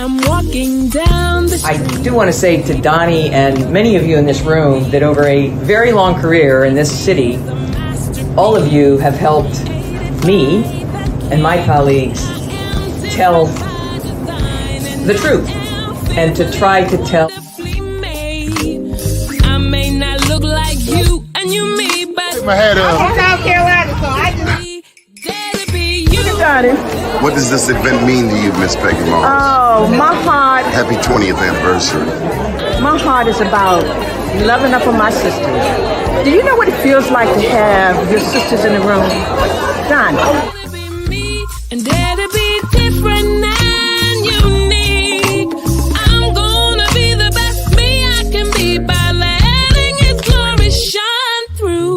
I'm walking down the street. I do want to say to Doni and many of you in this room that over a very long career in this city, all of you have helped me and my colleagues tell the truth and to try to tell. I may not look like you and you me, but my head up. I'm South Carolina, so I just got it. What does this event mean to you, Miss Peggy Mars? Oh, my heart. Happy 20th anniversary. My heart is about loving up on my sisters. Do you know what it feels like to have your sisters in the room? Done. And dare to be different and unique. I'm gonna be the best me I can be by letting His glory shine through.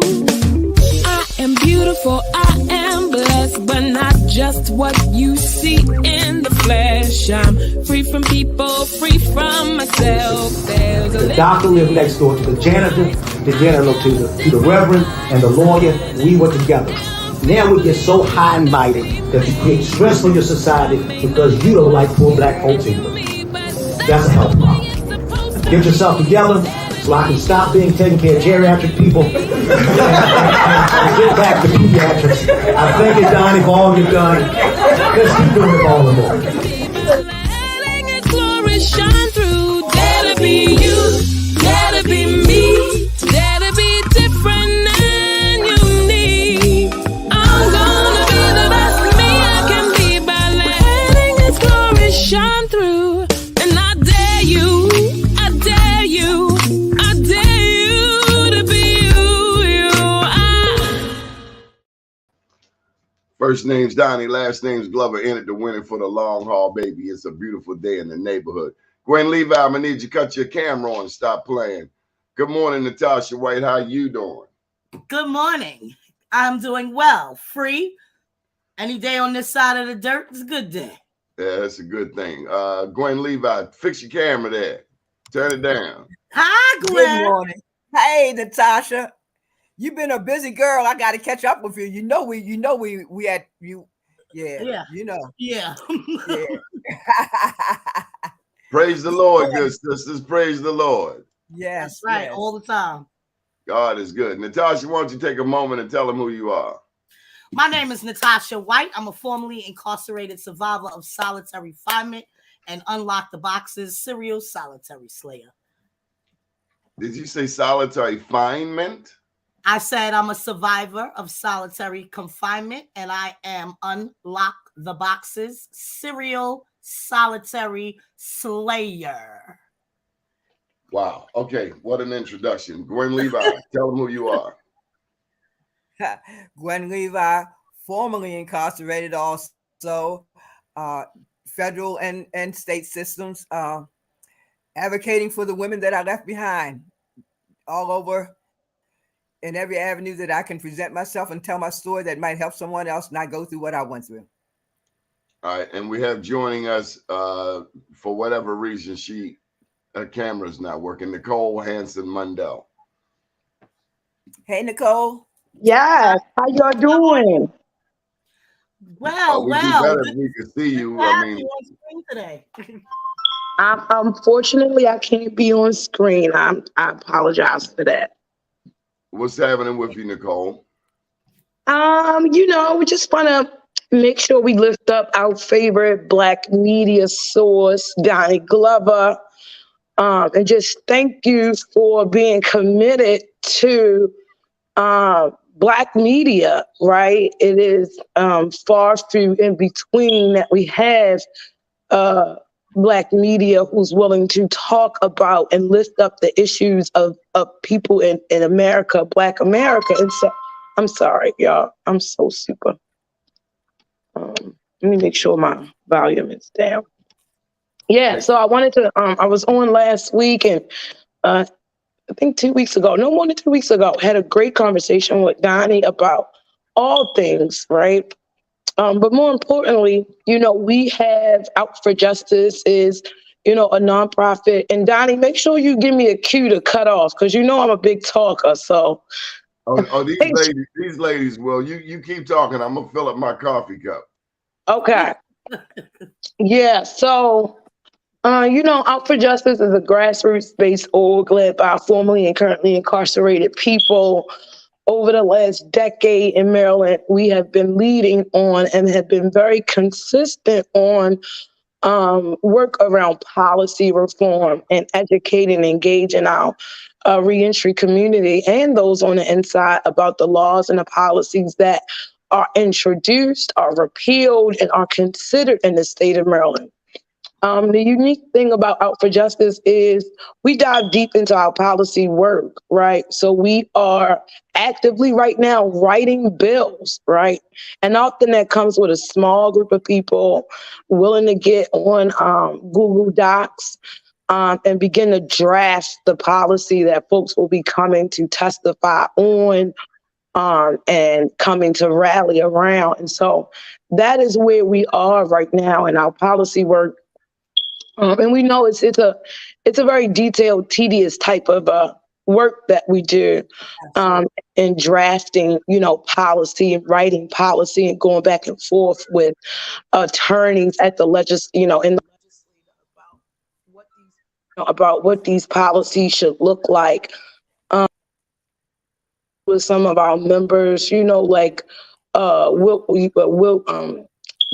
I am beautiful, I am blessed, but not just what you see in the flesh. I'm free from people, free from myself. There's The doctor lived next door to the janitor to the reverend and the lawyer. We were together. Now we get so high and mighty that you create stress for your society because you don't like poor black folks either. That's a health problem. Get yourself together so I can stop being taking care of geriatric people and get back to pediatrics. I thank you, Doni, for all you've done. Let's keep doing it all the more. letting His glory shine through. Dare to be you, dare to be me, dare to be different and unique. I'm gonna be the best me I can be by letting His glory shine through. And I dare you, I dare you, I dare you to be you. First name's Doni, last name's Glover. Entered the winning for the long haul, baby. It's a beautiful day in the neighborhood. Gwen, Levi, I'm gonna need you to cut your camera on and stop playing. Good morning, Natasha White. How you doing? good morning. I'm doing well. Free. Any day on this side of the dirt is a good day. Yeah, that's a good thing. Gwen, Levi, fix your camera there. Turn it down. Hi, Gwen. Good morning. Hey, Natasha. You've been a busy girl. I got to catch up with you. You know we at you. Yeah. You know. Yeah. Yeah. Praise the Lord, good sisters. Praise the Lord. Yes. That's right. yes. All the time. God is good. Natasha, why don't you take a moment and tell them who you are? My name is Natasha White. I'm a formerly incarcerated survivor of solitary confinement and unlock the boxes serial solitary slayer. Did you say solitary confinement? I said I'm a survivor of solitary confinement and I am unlock the boxes serial solitary slayer. Wow. Okay. What an introduction. Gwen Levi, tell them who you are. Gwen Levi, formerly incarcerated, also federal and state systems, advocating for the women that I left behind all over in every avenue that I can present myself and tell my story that might help someone else not go through what I went through. All right. And we have joining us for whatever reason, her camera's not working. Nicole Hanson Mundell. Hey, Nicole. Yes. How y'all doing? Well, we'd be better if we could see you. I mean, on screen today. Unfortunately, I can't be on screen. I apologize for that. what's happening with you, Nicole? We just want to make sure we lift up our favorite Black media source, Doni Glover, and just thank you for being committed to Black media, right? It is far few in between that we have Black media who's willing to talk about and lift up the issues of people in America, Black America. And so, I'm sorry, y'all. I'm so super. Let me make sure my volume is down. Yeah, so I wanted to, I was on last week and I think 2 weeks ago, no more than 2 weeks ago, had a great conversation with Doni about all things, right? But more importantly, we have Out for Justice is, a nonprofit. And Doni, make sure you give me a cue to cut off because I'm a big talker. So, these ladies. Well, you keep talking. I'm gonna fill up my coffee cup. Okay. Yeah. So Out for Justice is a grassroots-based org led by formerly and currently incarcerated people. Over the last decade in Maryland, we have been leading on and have been very consistent on work around policy reform and educating and engaging our reentry community and those on the inside about the laws and the policies that are introduced, are repealed, and are considered in the state of Maryland. The unique thing about Out for Justice is we dive deep into our policy work, right? So we are actively right now writing bills, right? And often that comes with a small group of people willing to get on Google Docs and begin to draft the policy that folks will be coming to testify on and coming to rally around. And so that is where we are right now in our policy work. And we know it's a very detailed, tedious type of work that we do in drafting, policy and writing policy and going back and forth with attorneys at the in the legislature about what these policies should look like. With some of our members, like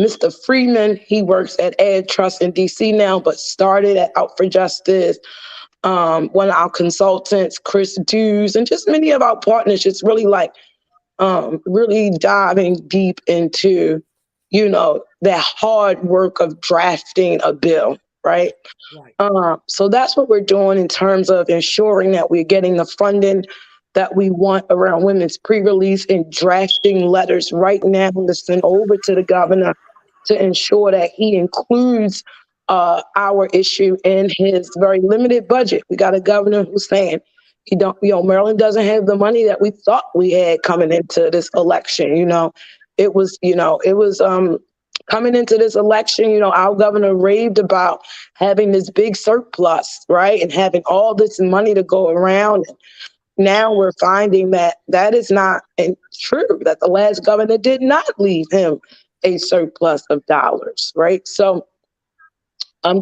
Mr. Freeman, he works at Ed Trust in DC now, but started at Out for Justice. One of our consultants, Chris Dews, and just many of our partners, just really really diving deep into, that hard work of drafting a bill, right? So that's what we're doing in terms of ensuring that we're getting the funding that we want around women's pre-release and drafting letters right now to send over to the governor to ensure that he includes our issue in his very limited budget. We got a governor who's saying Maryland doesn't have the money that we thought we had coming into this election. It was coming into this election, our governor raved about having this big surplus, right? And having all this money to go around. Now we're finding that is not true, that the last governor did not leave him a surplus of dollars, right? So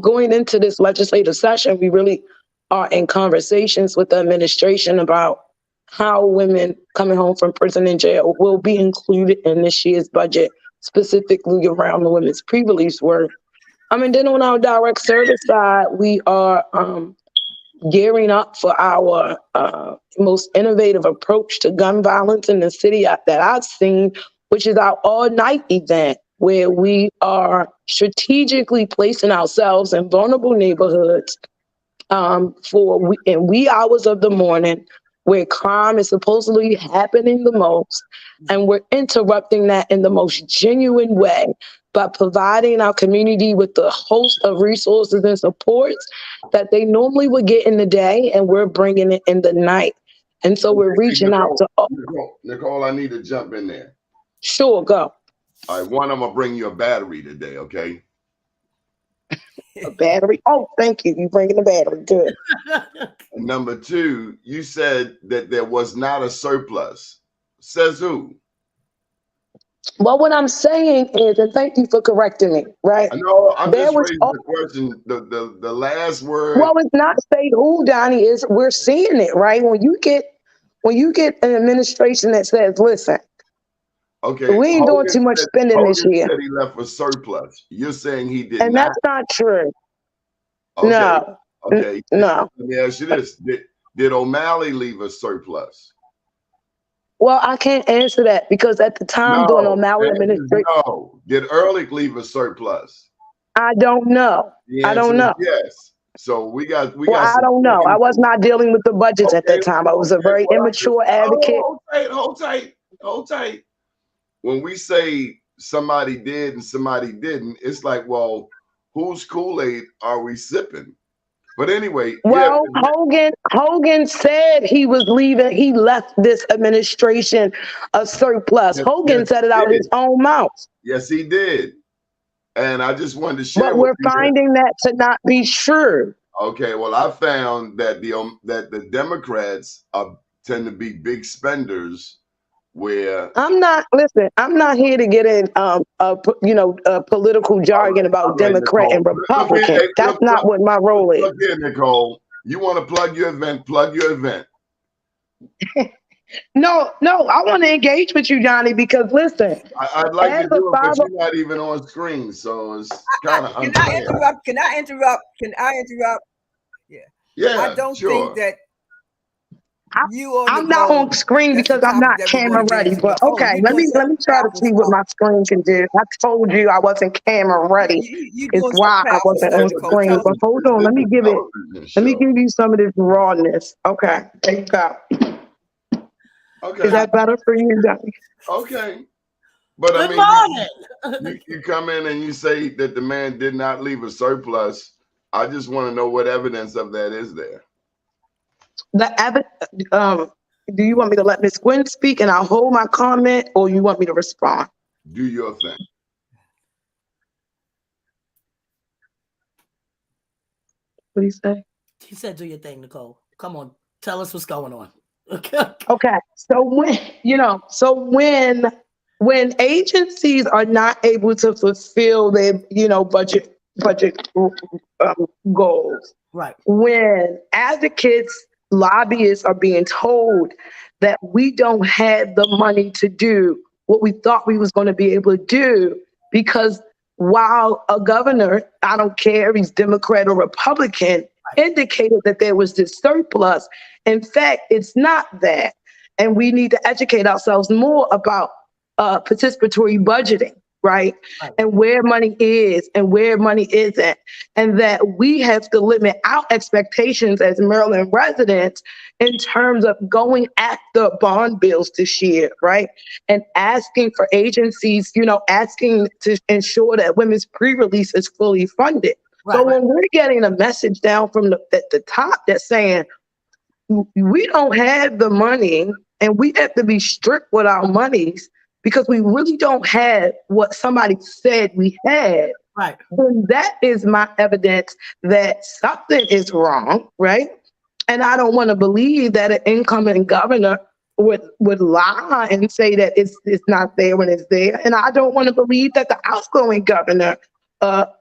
going into this legislative session, we really are in conversations with the administration about how women coming home from prison and jail will be included in this year's budget, specifically around the women's pre-release work. And then on our direct service side, we are gearing up for our most innovative approach to gun violence in the city that I've seen, which is our all-night event, where we are strategically placing ourselves in vulnerable neighborhoods in wee hours of the morning, where crime is supposedly happening the most, and we're interrupting that in the most genuine way by providing our community with the host of resources and supports that they normally would get in the day, and we're bringing it in the night. And so we're reaching out to Nicole, I need to jump in there. Sure, go. All right, one, I'm gonna bring you a battery today, okay? A battery? Oh, thank you. You bringing the battery. Good. Number two, you said that there was not a surplus. Says who? Well, what I'm saying is, and thank you for correcting me, right? No, I'm just raising the question. The last word. Well, it's not say who, Donnie, is we're seeing it, right? When you get an administration that says, listen, okay, we ain't doing too much spending this year. Said he left a surplus. You're saying he did and not. That's not true. Okay. No. Okay. No. Let me ask you this. Did O'Malley leave a surplus? Well, I can't answer that because at the time during O'Malley administration. No. Did Ehrlich leave a surplus? I don't know. I don't know. Yes. So we got. I don't know. I was not dealing with the budgets at that time. I was a very immature advocate. Hold tight. When we say somebody did and somebody didn't, it's like, well, whose Kool-Aid are we sipping? But anyway. Well, yeah. Hogan said he was leaving. He left this administration a surplus. Hogan said it out of his own mouth. Yes, he did. And I just wanted to share. But we're finding that to not be true. Okay, well, I found that the Democrats tend to be big spenders where I'm not here to get in political jargon about Democrat Nicole. and Look here, Republican. hey, That's not what my role is. look here, Nicole. You want to plug your event? Plug your event. No, I want to engage with you, Johnny, because listen, I'd like as to a do it, but 5 you're not even on screen, so it's kind of Can unfair. I interrupt? Yeah. Yeah, I don't sure. think that you or I'm not Nicole, on screen that's the because I'm topic not that we camera want to get ready. into. But Nicole, okay, you let doing me such try to powerful see what stuff. my screen can do. I told you I wasn't camera ready. You Is doing such why I powerful wasn't stuff, on Nicole. screen. Tell us. But hold on, let me give you some of this rawness. Okay, there you go. Okay. Is that better for you, Johnny? Okay. But Good I mean, morning. you come in and you say that the man did not leave a surplus. I just want to know what evidence of that is there. Do you want me to let Miss Gwen speak and I'll hold my comment, or you want me to respond? Do your thing. What do you say? He said, "Do your thing, Nicole. Come on, tell us what's going on." Okay. Okay. So when agencies are not able to fulfill their budget goals, Right. when advocates, lobbyists are being told that we don't have the money to do what we thought we was going to be able to do, because while a governor, I don't care if he's Democrat or Republican, indicated that there was this surplus, in fact, it's not that. And we need to educate ourselves more about participatory budgeting, right? And where money is and where money isn't. And that we have to limit our expectations as Maryland residents in terms of going after bond bills this year, right? And asking for agencies, asking to ensure that women's pre-release is fully funded. So when we're getting a message down from the top that's saying, we don't have the money and we have to be strict with our monies because we really don't have what somebody said we had. Right. Then that is my evidence that something is wrong, right? And I don't want to believe that an incoming governor would lie and say that it's not there when it's there. And I don't want to believe that the outgoing governor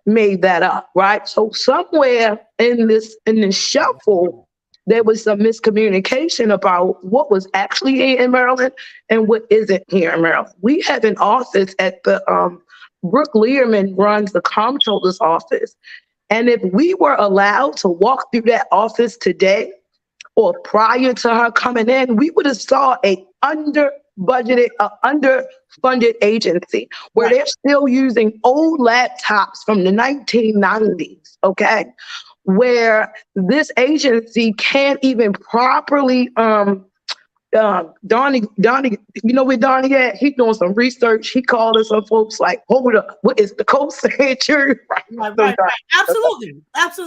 made that up, right? So somewhere in this shuffle, there was some miscommunication about what was actually here in Maryland and what isn't here in Maryland. We have an office at the Brooke Learman runs the comptroller's office. And if we were allowed to walk through that office today or prior to her coming in, we would have saw a underbudgeted, underfunded agency where they're still using old laptops from the 1990s, okay? Where this agency can't even properly Doni, you know where Doni at? He's doing some research. He called us some folks like, hold up, what is the code saying true? Right. Absolutely.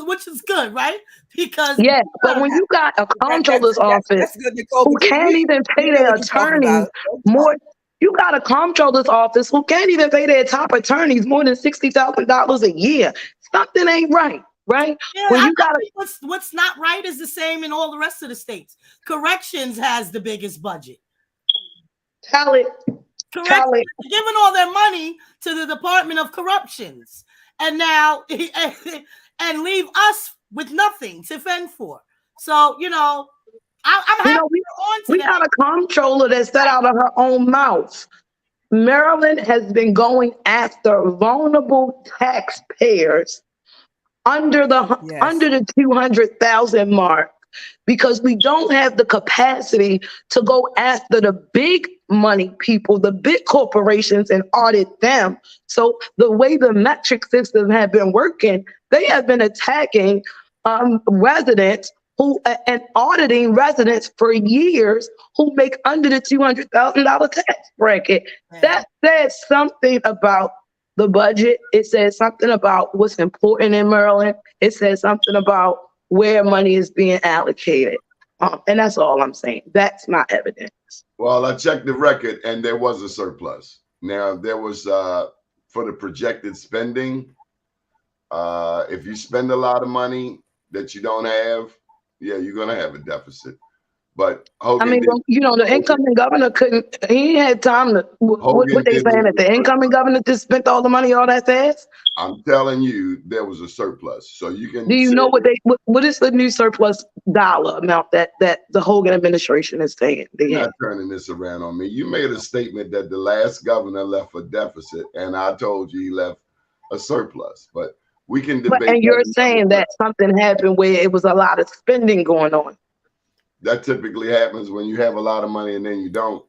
Which is good, right? Because but when you got a comptroller's office That's good, Nicole, who can't even pay their attorneys more, you got a comptroller's office who can't even pay their top attorneys more than $60,000 a year. Something ain't right. Right? Yeah, when you got what's not right is the same in all the rest of the states. Corrections has the biggest budget. Tell it. Giving all their money to the Department of Corruptions, and now and leave us with nothing to fend for. So I'm happy we got a comptroller that said out of her own mouth, Maryland has been going after vulnerable taxpayers under the 200,000 mark because we don't have the capacity to go after the big money people, the big corporations, and audit them. So the way the metric system have been working, they have been attacking residents who and auditing residents for years who make under the $200,000 tax bracket. That says something about the budget. It says something about what's important in Maryland. It says something about where money is being allocated. And that's all I'm saying. That's my evidence. Well, I checked the record and there was a surplus. Now, there was, for the projected spending, if you spend a lot of money that you don't have, yeah, you're going to have a deficit. But I Hogan mean, did. well, you know, the incoming governor couldn't. He had time to. What Hogan they did saying what that the was. incoming governor just spent all the money all that fast? I'm telling you, there was a surplus. So you Do can you say know what is the new surplus dollar amount that the Hogan administration is saying they you're have? not turning this around on me. You made a statement that the last governor left a deficit, and I told you he left a surplus. But we can debate And you're that another saying time. that something happened where it was a lot of spending going on. That typically happens when you have a lot of money and then you don't.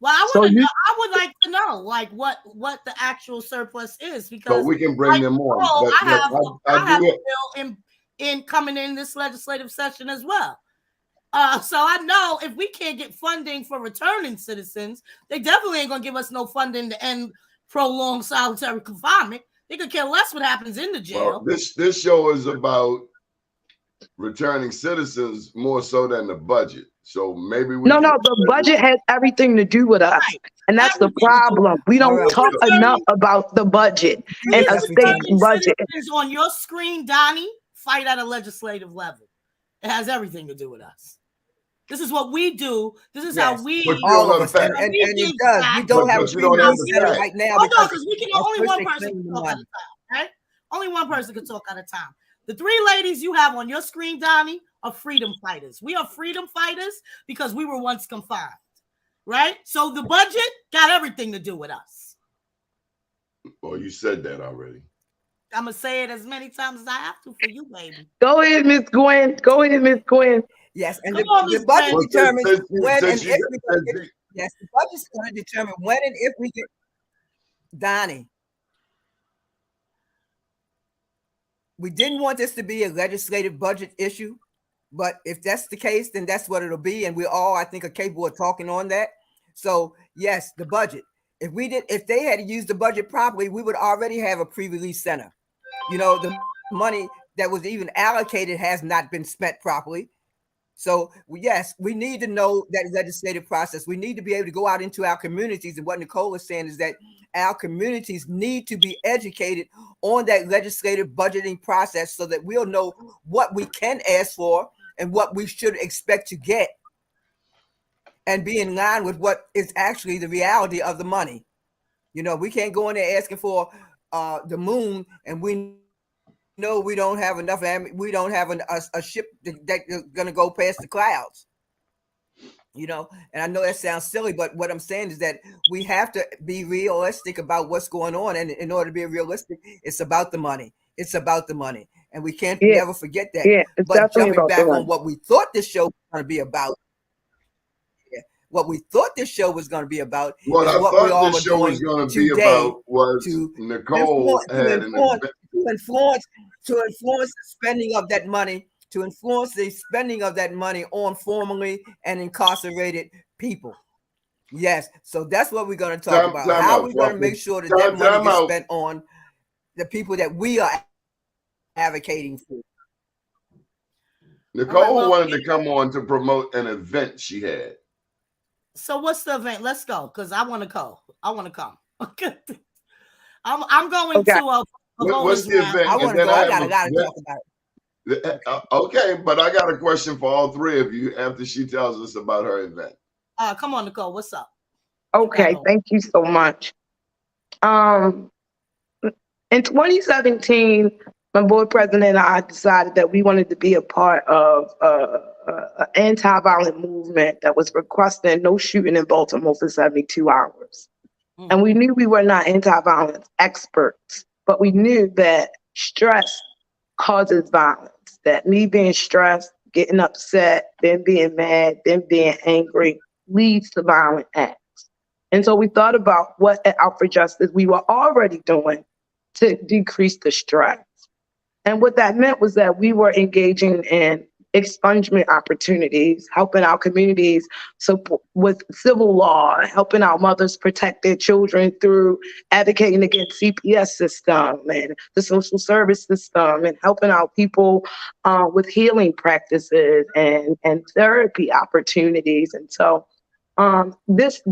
Well, I So want to know. you, I would like to know, like, what the actual surplus is, So because we can bring like them on. Nicole, But I have do a it. bill in coming in this legislative session as well. So I know if we can't get funding for returning citizens, they definitely ain't gonna give us no funding to end prolonged solitary confinement. They could care less what happens in the jail. Well, this show is about returning citizens more so than the budget. So maybe we no, can. the budget has everything to do with us. Right. And that's the Everything to do with problem. We All don't right. talk enough about the budget and a these state Everything. budget. citizens on your screen, Donnie, fight at a legislative level. It has everything to do with us. This is what we do. This is how Yes. we. But you All don't of know us, the and, fact. and, we and it give does. back. We don't have a But you don't preview have the center fact. right now Hold on, because because we can that's only first one they person claim can the talk at a money. time, right? Only one person can talk at a time. The three ladies you have on your screen, Donnie, are freedom fighters. We are freedom fighters because we were once confined, right? So the budget got everything to do with us. Well, you said that already. I'm gonna say it as many times as I have to for you, baby. Go ahead, Miss Gwen. Go ahead, Miss Gwen. Yes, and Come on, the Miss budget Gwen. determines when and Since if you, we're going to get. Yes, the budget's going to determine when and if we get. Donnie, we didn't want this to be a legislative budget issue, but if that's the case, then that's what it'll be, and we all, I think, are capable of talking on that. So yes, the budget. If they had used the budget properly, we would already have a pre-release center. You know, the money that was even allocated has not been spent properly. So yes, we need to know that legislative process. We need to be able to go out into our communities. And what Nicole is saying is that our communities need to be educated on that legislative budgeting process so that we'll know what we can ask for and what we should expect to get and be in line with what is actually the reality of the money. You know, we can't go in there asking for the moon and we know we don't have enough. We don't have a ship that's going to go past the clouds. You know, and I know that sounds silly, but what I'm saying is that we have to be realistic about what's going on. And in order to be realistic, it's about the money. It's about the money. And we can't never forget that. Yeah, it's but definitely jumping about back the on money. what we thought this show was going to be about. What we thought this show was going to be about What is I what we thought all this are show doing was going to be today about was to Nicole had an event. to influence the spending of that money, to influence the spending of that money on formerly and incarcerated people. Yes, so that's what we're going to talk about. How are we going to make sure that that money gets spent on the people that we are advocating for? Nicole wanted to come on to promote an event she had. So what's the event? Let's go, because I want to go. I want to come. I'm going to what's the event? I want to go. I gotta talk about it. Okay, but I got a question for all three of you after she tells us about her event. Come on, Nicole. What's up? Okay, thank you so much. In 2017, my board president and I decided that we wanted to be a part of an anti-violent movement that was requesting no shooting in Baltimore for 72 hours. And we knew we were not anti-violence experts, but we knew that stress causes violence, that me being stressed, getting upset, then being mad, then being angry leads to violent acts. And so we thought about what at Out for Justice we were already doing to decrease the stress. And what that meant was that we were engaging in expungement opportunities, helping our communities support with civil law, helping our mothers protect their children through advocating against CPS system and the social service system, and helping our people with healing practices and therapy opportunities. And so this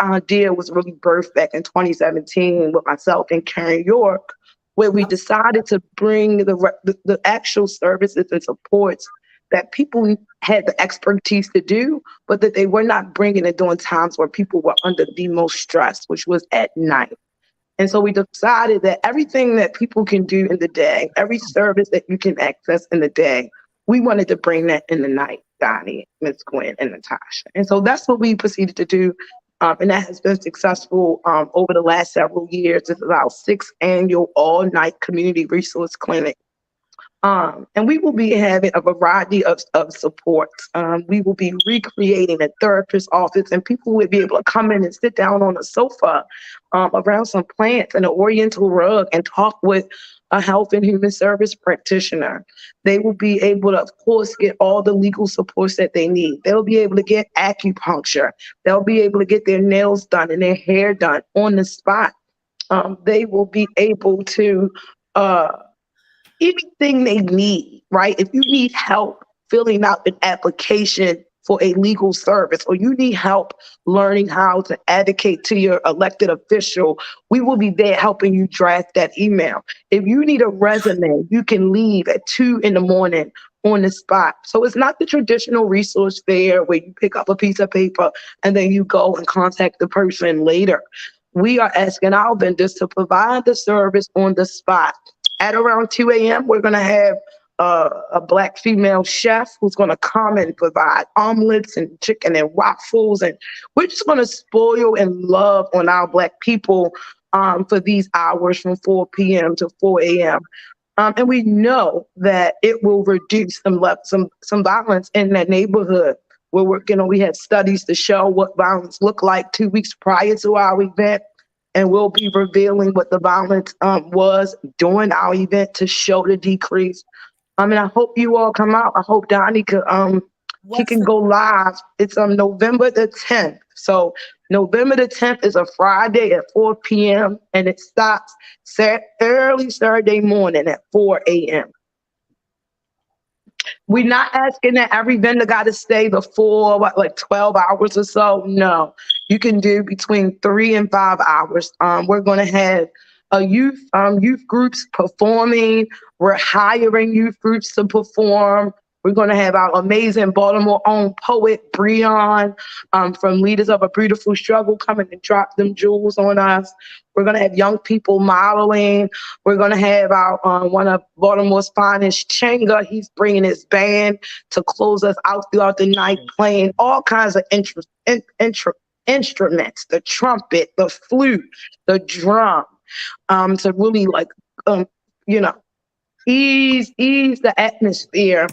idea was really birthed back in 2017 with myself and Karen York, where we decided to bring the actual services and supports that people had the expertise to do, but that they were not bringing it during times where people were under the most stress, which was at night. And so we decided that everything that people can do in the day, every service that you can access in the day, we wanted to bring that in the night, Doni, Miss Gwen, and Natasha. And so that's what we proceeded to do. And that has been successful over the last several years. This is our 6th annual all-night community resource clinic. And we will be having a variety of supports. We will be recreating a therapist office, and people will be able to come in and sit down on a sofa around some plants and an oriental rug and talk with a health and human service practitioner. They will be able to, of course, get all the legal supports that they need. They'll be able to get acupuncture. They'll be able to get their nails done and their hair done on the spot. They will be able to anything they need, right? If you need help filling out an application for a legal service, or you need help learning how to advocate to your elected official, we will be there helping you draft that email. If you need a resume, you can leave at 2 a.m. on the spot. So it's not the traditional resource fair where you pick up a piece of paper and then you go and contact the person later. We are asking our vendors to provide the service on the spot. At around 2 a.m., we're going to have a Black female chef who's going to come and provide omelets and chicken and waffles. And we're just going to spoil and love on our Black people for these hours from 4 p.m. to 4 a.m. And we know that it will reduce some violence in that neighborhood. We're working on, we have studies to show what violence looked like 2 weeks prior to our event. And we'll be revealing what the violence was during our event to show the decrease. And I hope you all come out. I hope Doni could he can go live. It's November the 10th. So November the 10th is a Friday at 4 p.m. and it stops early Saturday morning at 4 a.m. We're not asking that every vendor got to stay the full, like 12 hours or so. No, you can do between 3 and 5 hours. We're going to have youth groups performing. We're hiring youth groups to perform. We're going to have our amazing Baltimore-owned poet, Breon, from Leaders of a Beautiful Struggle, coming to drop them jewels on us. We're going to have young people modeling. We're going to have our one of Baltimore's finest, Chenga. He's bringing his band to close us out throughout the night, playing all kinds of instruments, the trumpet, the flute, the drum, to really ease the atmosphere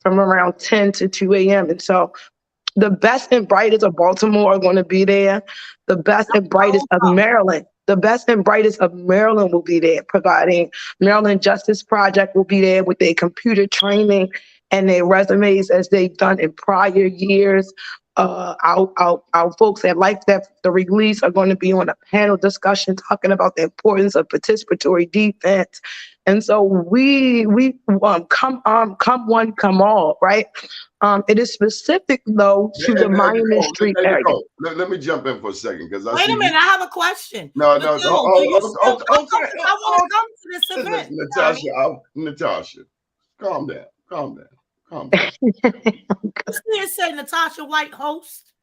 from around 10 to 2 a.m. And so the best and brightest of Baltimore are going to be there. The best and brightest of Maryland. The best and brightest of Maryland will be there, providing Maryland Justice Project will be there with their computer training and their resumes as they've done in prior years. Our folks at Life After the Release are going to be on a panel discussion talking about the importance of participatory defense. And so we come one, come all, right? It is specific though to the Monument Street area. Let me jump in for a second because wait a minute, I have a question. No. I want to come to this event. Natasha, calm down. You see it say Natasha White host.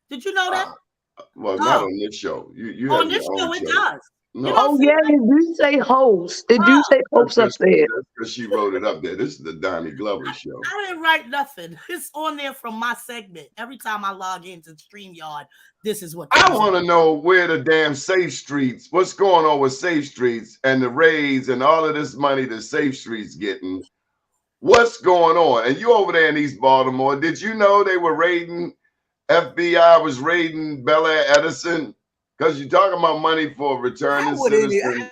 Did you know that? Well, not on this show. You on this show it does. No. Oh yeah, it do say host. It do say host up there. That's because she wrote it up there. This is the Doni Glover show. I didn't write nothing. It's on there from my segment. Every time I log into StreamYard, this is what I want to know where the damn Safe Streets, what's going on with Safe Streets and the raids and all of this money that Safe Streets getting. What's going on? And you over there in East Baltimore, did you know they were raiding, FBI was raiding Bel Air Edison? Because you're talking about money for returning citizens.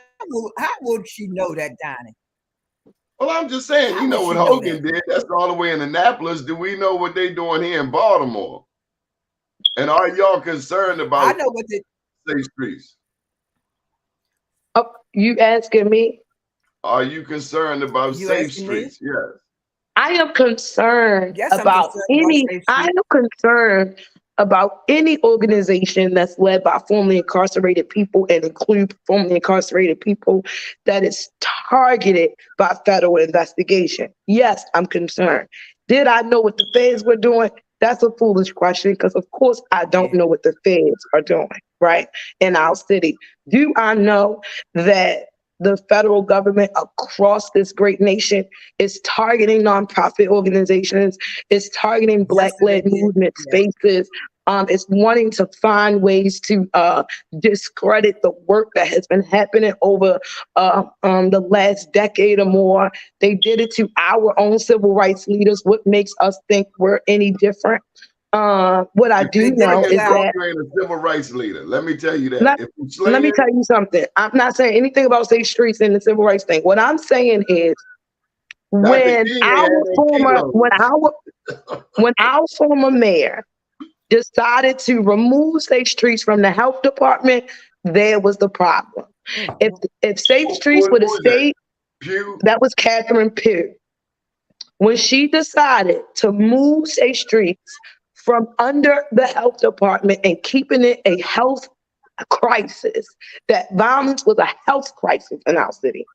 How would she know that, Doni? Well, I'm just saying, you know what Hogan did. That's all the way in Annapolis. Do we know what they doing here in Baltimore? And are y'all concerned about I know what Safe Streets? Oh, you asking me? Are you concerned about Safe Streets? Yes. I am concerned about any organization that's led by formerly incarcerated people and include formerly incarcerated people that is targeted by federal investigation. Yes, I'm concerned. Did I know what the feds were doing? That's a foolish question because, of course, I don't Yeah. know what the feds are doing, right, in our city. Do I know that the federal government across this great nation is targeting nonprofit organizations, is targeting Yes, Black-led they did. movement Yes. spaces, is wanting to find ways to discredit the work that has been happening over the last decade or more. They did it to our own civil rights leaders. What makes us think we're any different? What I If do they did know it to is South that, Carolina, a civil rights leader, let me tell you that. let, If you let me slinging, tell you something. I'm not saying anything about safe streets and the civil rights thing. What I'm saying is Dr. when King ain't had no kilos. when our former mayor decided to remove safe streets from the health department, there was the problem. If safe streets would have Who is that? stayed, Pew? that was Catherine Pugh. When she decided to move safe streets from under the health department and keeping it a health crisis, that violence was a health crisis in our city.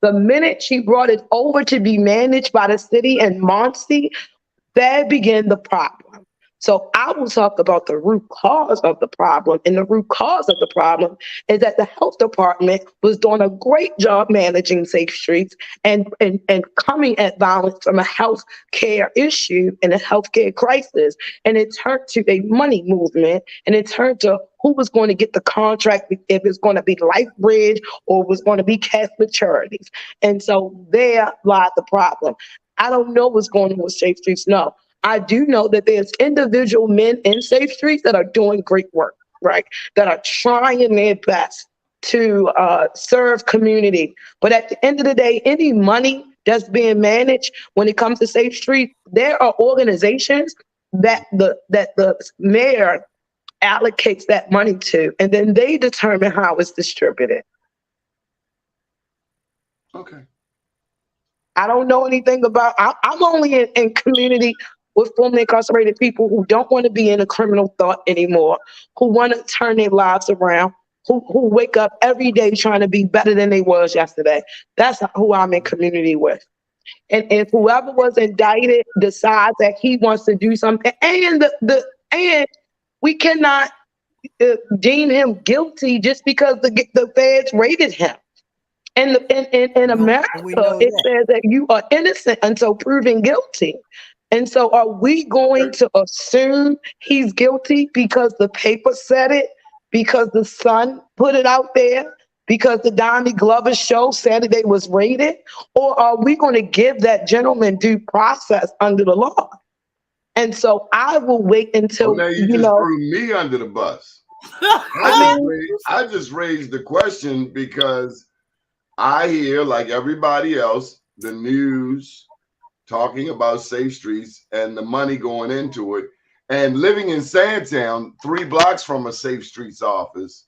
The minute she brought it over to be managed by the city and Muncie, there began the problem. So I will talk about the root cause of the problem. And the root cause of the problem is that the health department was doing a great job managing safe streets and coming at violence from a health care issue and a healthcare crisis. And it turned to a money movement, and it turned to who was going to get the contract, if it's going to be LifeBridge or it was going to be Catholic Charities. And so there lies the problem. I don't know what's going on with Safe Streets. No, I do know that there's individual men in Safe Streets that are doing great work, right? That are trying their best to serve community. But at the end of the day, any money that's being managed when it comes to Safe Streets, there are organizations that the mayor allocates that money to, and then they determine how it's distributed. Okay. I don't know anything about. I'm only in community with formerly incarcerated people who don't want to be in a criminal thought anymore, who want to turn their lives around, who wake up every day trying to be better than they was yesterday. That's who I'm in community with. And if whoever was indicted decides that he wants to do something, and we cannot deem him guilty just because the feds raided him. And in America, it says that you are innocent until proven guilty. And so are we going to assume he's guilty because the paper said it, because the Sun put it out there, because the Doni Glover show Saturday was raided? Or are we going to give that gentleman due process under the law? And so I will wait until, now you just threw me under the bus. I just raised the question because I hear, like everybody else, the news talking about safe streets and the money going into it. And living in Sandtown, 3 blocks from a safe streets office,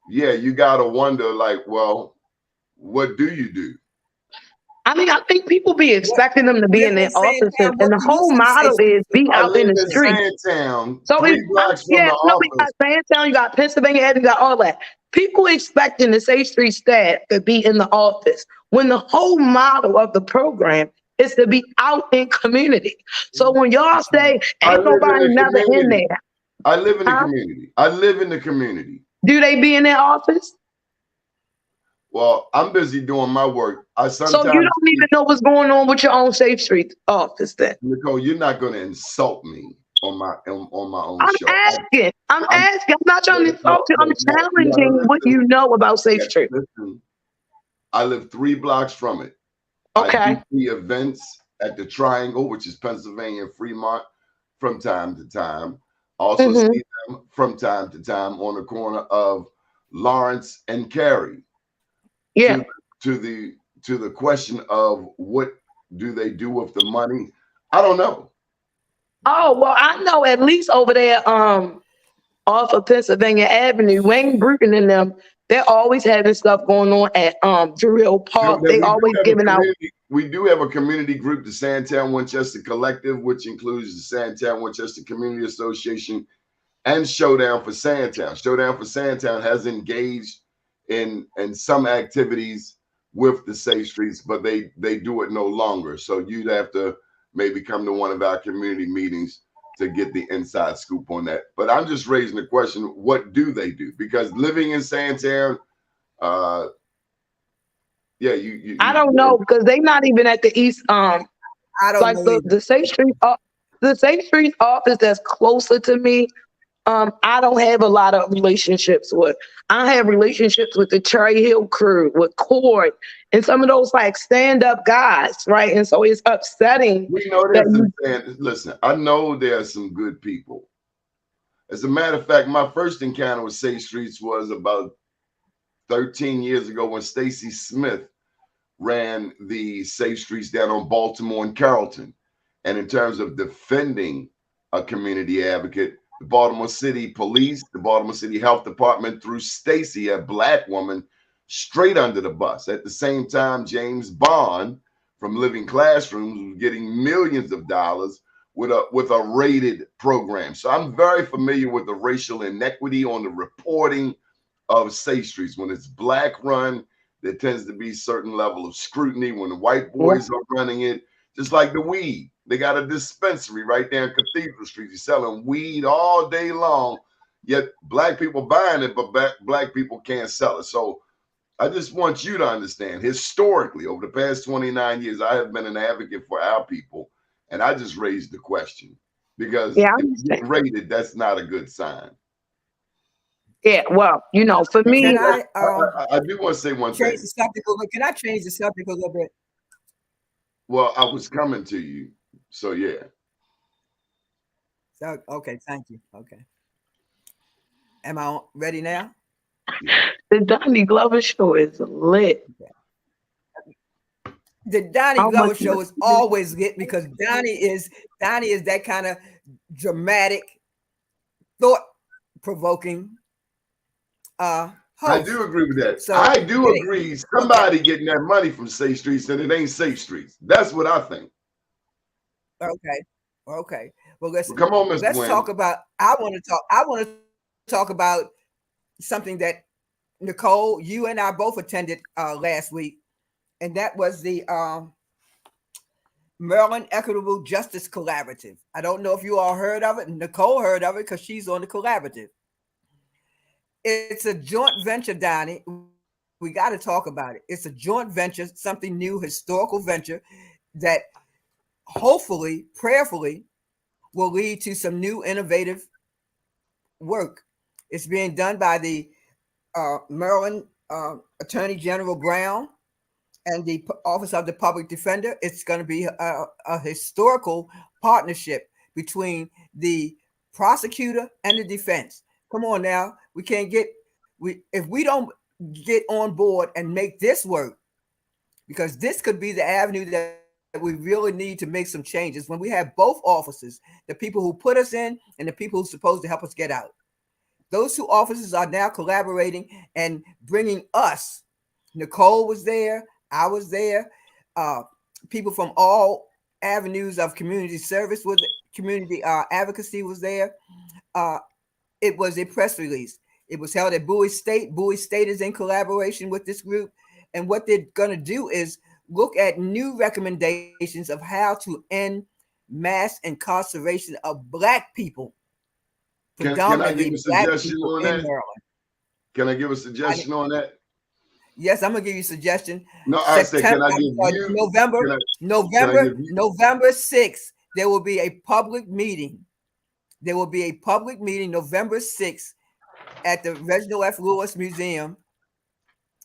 yeah, you got to wonder, like, well, what do you do? I mean, I think people be expecting them to be in their offices, and the whole model is be out in the street. Sandtown, so 3 blocks from the office. We got Sandtown, you got Pennsylvania Avenue, you got all that. People expecting the Safe Street staff to be in the office when the whole model of the program is to be out in community. So when y'all say ain't nobody never in there, I live in the community. I live in the community. Do they be in their office? Well, I'm busy doing my work. So you don't even know what's going on with your own Safe Street office then? Nicole, you're not going to insult me on my own show. I'm asking. I'm not trying to insult you. I'm challenging what you know about Safe Street. Listen, I live 3 blocks from it. Okay. I do the events at the Triangle, which is Pennsylvania and Fremont, from time to time. Also see them from time to time on the corner of Lawrence and Cary. Yeah. To the question of what do they do with the money? I don't know. Oh, well, I know at least over there off of Pennsylvania Avenue, Wayne Bruton and them, they're always having stuff going on at Drill Park. They always giving out. We do have a community group, the Sandtown Winchester Collective, which includes the Sandtown Winchester Community Association and Showdown for Sandtown. Showdown for Sandtown has engaged in some activities with the Safe Streets, but they do it no longer. So you'd have to maybe come to one of our community meetings to get the inside scoop on that. But I'm just raising the question, what do they do? Because living in Santan, yeah, you I don't know, because they're not even at the east. I don't Like know the Safe Street, the Safe Street office that's closer to me. I don't have a lot of relationships with. I have relationships with the Cherry Hill crew, with Cord, and some of those like stand-up guys, right? And so it's upsetting. We know there's some, listen, I know there are some good people. As a matter of fact, my first encounter with Safe Streets was about 13 years ago when Stacy Smith ran the Safe Streets down on Baltimore and Carrollton. And in terms of defending a community advocate, the Baltimore City Police, the Baltimore City Health Department threw Stacy, a Black woman, straight under the bus. At the same time, James Bond from Living Classrooms was getting millions of dollars with a rated program. So I'm very familiar with the racial inequity on the reporting of Safe Streets. When it's Black run, there tends to be certain level of scrutiny. When the white boys are running it, just like the weed. They got a dispensary right there in Cathedral Street. You're selling weed all day long, yet Black people buying it, but Black people can't sell it. So I just want you to understand, historically, over the past 29 years, I have been an advocate for our people. And I just raised the question because if you get rated, that's not a good sign. Yeah, well, you know, for me, I do want to say one thing. The subject a little, can I change the subject a little bit? Well, I was coming to you, so yeah. So, okay, thank you. Okay, am I ready now? The Donnie Glover show is lit. Okay. The Donnie Glover show is always lit because Donnie is that kind of dramatic, thought-provoking host. I do agree with that. So, I do agree. Somebody getting that money from Safe Streets and it ain't Safe Streets. That's what I think. Okay. Well, let's come on, Ms. Let's Gwen. talk about. I want to talk about something that Nicole, you and I both attended last week, and that was the Maryland Equitable Justice Collaborative. I don't know if you all heard of it. Nicole heard of it because she's on the collaborative. It's a joint venture, Donnie. We got to talk about it. It's a joint venture, something new, historical venture that hopefully, prayerfully, will lead to some new innovative work. It's being done by the Maryland Attorney General Brown and the Office of the Public Defender. It's going to be a historical partnership between the prosecutor and the defense. Come on now, if we don't get on board and make this work, because this could be the avenue that we really need to make some changes when we have both officers, the people who put us in and the people who are supposed to help us get out. Those two officers are now collaborating and bringing us. Nicole was there. I was there. People from all avenues of community service, with community advocacy was there. It was a press release. It was held at Bowie State. Bowie State is in collaboration with this group. And what they're going to do is look at new recommendations of how to end mass incarceration of Black people. Can I give a suggestion on that? Can I give a suggestion on that? Yes, I'm gonna give you a suggestion. No, I said, can I give you November 6th, there will be a public meeting. There will be a public meeting November 6th at the Reginald F. Lewis Museum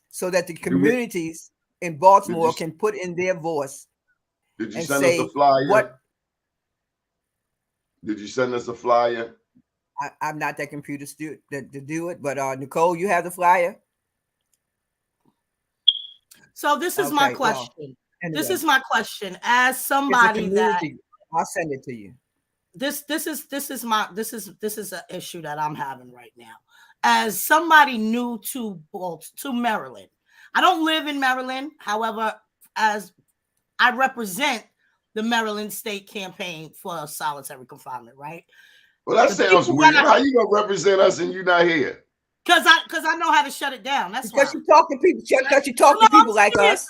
so that the communities in Baltimore can put in their voice. Did you send us a flyer? Did you send us a flyer? I'm not that computer student to do it, but Nicole, you have the flyer? So this is my question. Well, anyway. This is my question. As somebody that I'll send it to you. This is an issue that I'm having right now. As somebody new to Maryland, I don't live in Maryland. However, as I represent the Maryland State Campaign for Solitary Confinement, right? Well, that sounds weird. How you gonna represent us and you're not here? Because I know how to shut it down. That's because why. you talk to people. Because you talk to people like us.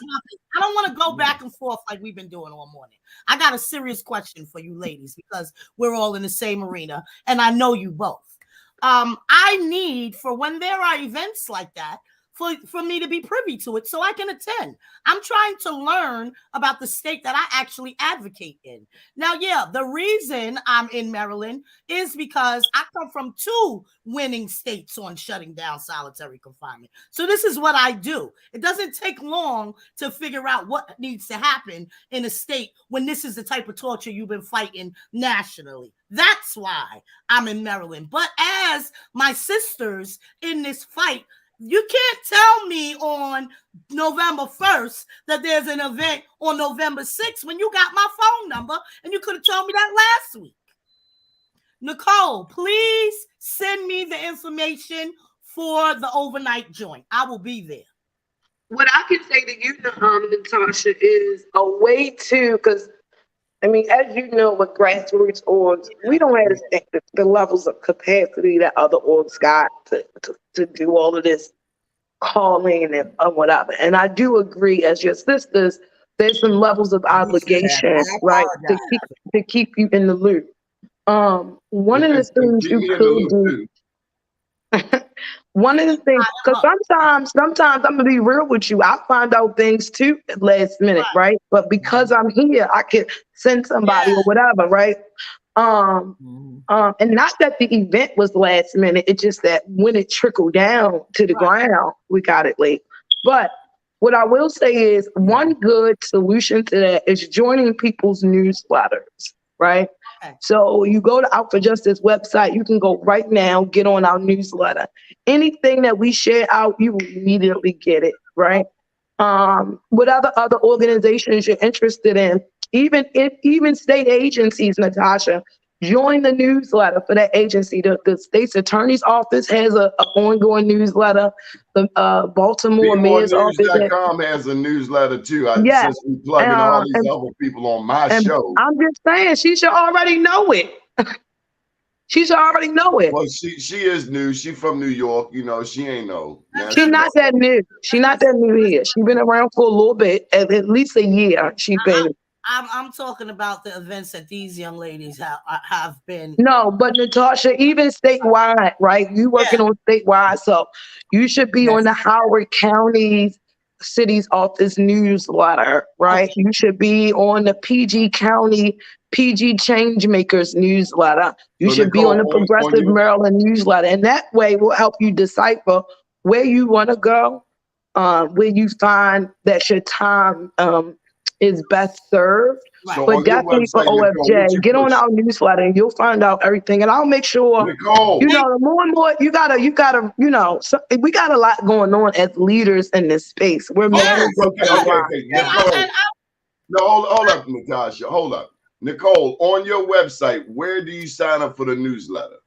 I don't want to go back and forth like we've been doing all morning. I got a serious question for you ladies because we're all in the same arena, and I know you both. I need for when there are events like that for me to be privy to it so I can attend. I'm trying to learn about the state that I actually advocate in. Now, yeah, the reason I'm in Maryland is because I come from 2 winning states on shutting down solitary confinement. So this is what I do. It doesn't take long to figure out what needs to happen in a state when this is the type of torture you've been fighting nationally. That's why I'm in Maryland. But as my sisters in this fight, you can't tell me on November 1st that there's an event on November 6th when you got my phone number and you could have told me that last week. Nicole, please send me the information for the overnight joint. I will be there. What I can say to you, Natasha, is a way to, because I mean, as you know, with grassroots orgs, we don't have the levels of capacity that other orgs got to do all of this calling and whatever. And I do agree, as your sisters, there's some levels of obligation, right, to keep you in the loop. One of the things you could do. One of the things, because sometimes I'm gonna be real with you, I find out things too at last minute, right? But because I'm here, I can send somebody or whatever, right? And not that the event was last minute, it's just that when it trickled down to the ground, we got it late. But what I will say is one good solution to that is joining people's newsletters, right? So you go to Out for Justice website, you can go right now, get on our newsletter. Anything that we share out, you will immediately get it, right? Whatever other organizations you're interested in, even state agencies, Natasha, join the newsletter for that agency. The state's attorney's office has an ongoing newsletter. The Baltimore mayor's office has a newsletter too. Since we plugging all these other people on my show. I'm just saying, she should already know it. She should already know it. Well, she is new. She from New York. You know, she ain't know. She's not that new. She's not that new here. She's been around for a little bit, at least a year. She's been. I'm talking about the events that these young ladies have been. No, but Natasha, even statewide, right? You working on statewide, so you should be on the Howard County City's office newsletter, right? Okay. You should be on the PG County PG Changemakers newsletter. You should be on the Progressive Maryland newsletter, and that way will help you decipher where you want to go, where you find that your time is best served. Right. So but definitely for OFJ, Nicole, get on our newsletter and you'll find out everything. And I'll make sure, Nicole, you know, the more and more you gotta, you know, we got a lot going on as leaders in this space. We're okay. No, hold up, Natasha. Hold up. Nicole, on your website, where do you sign up for the newsletter?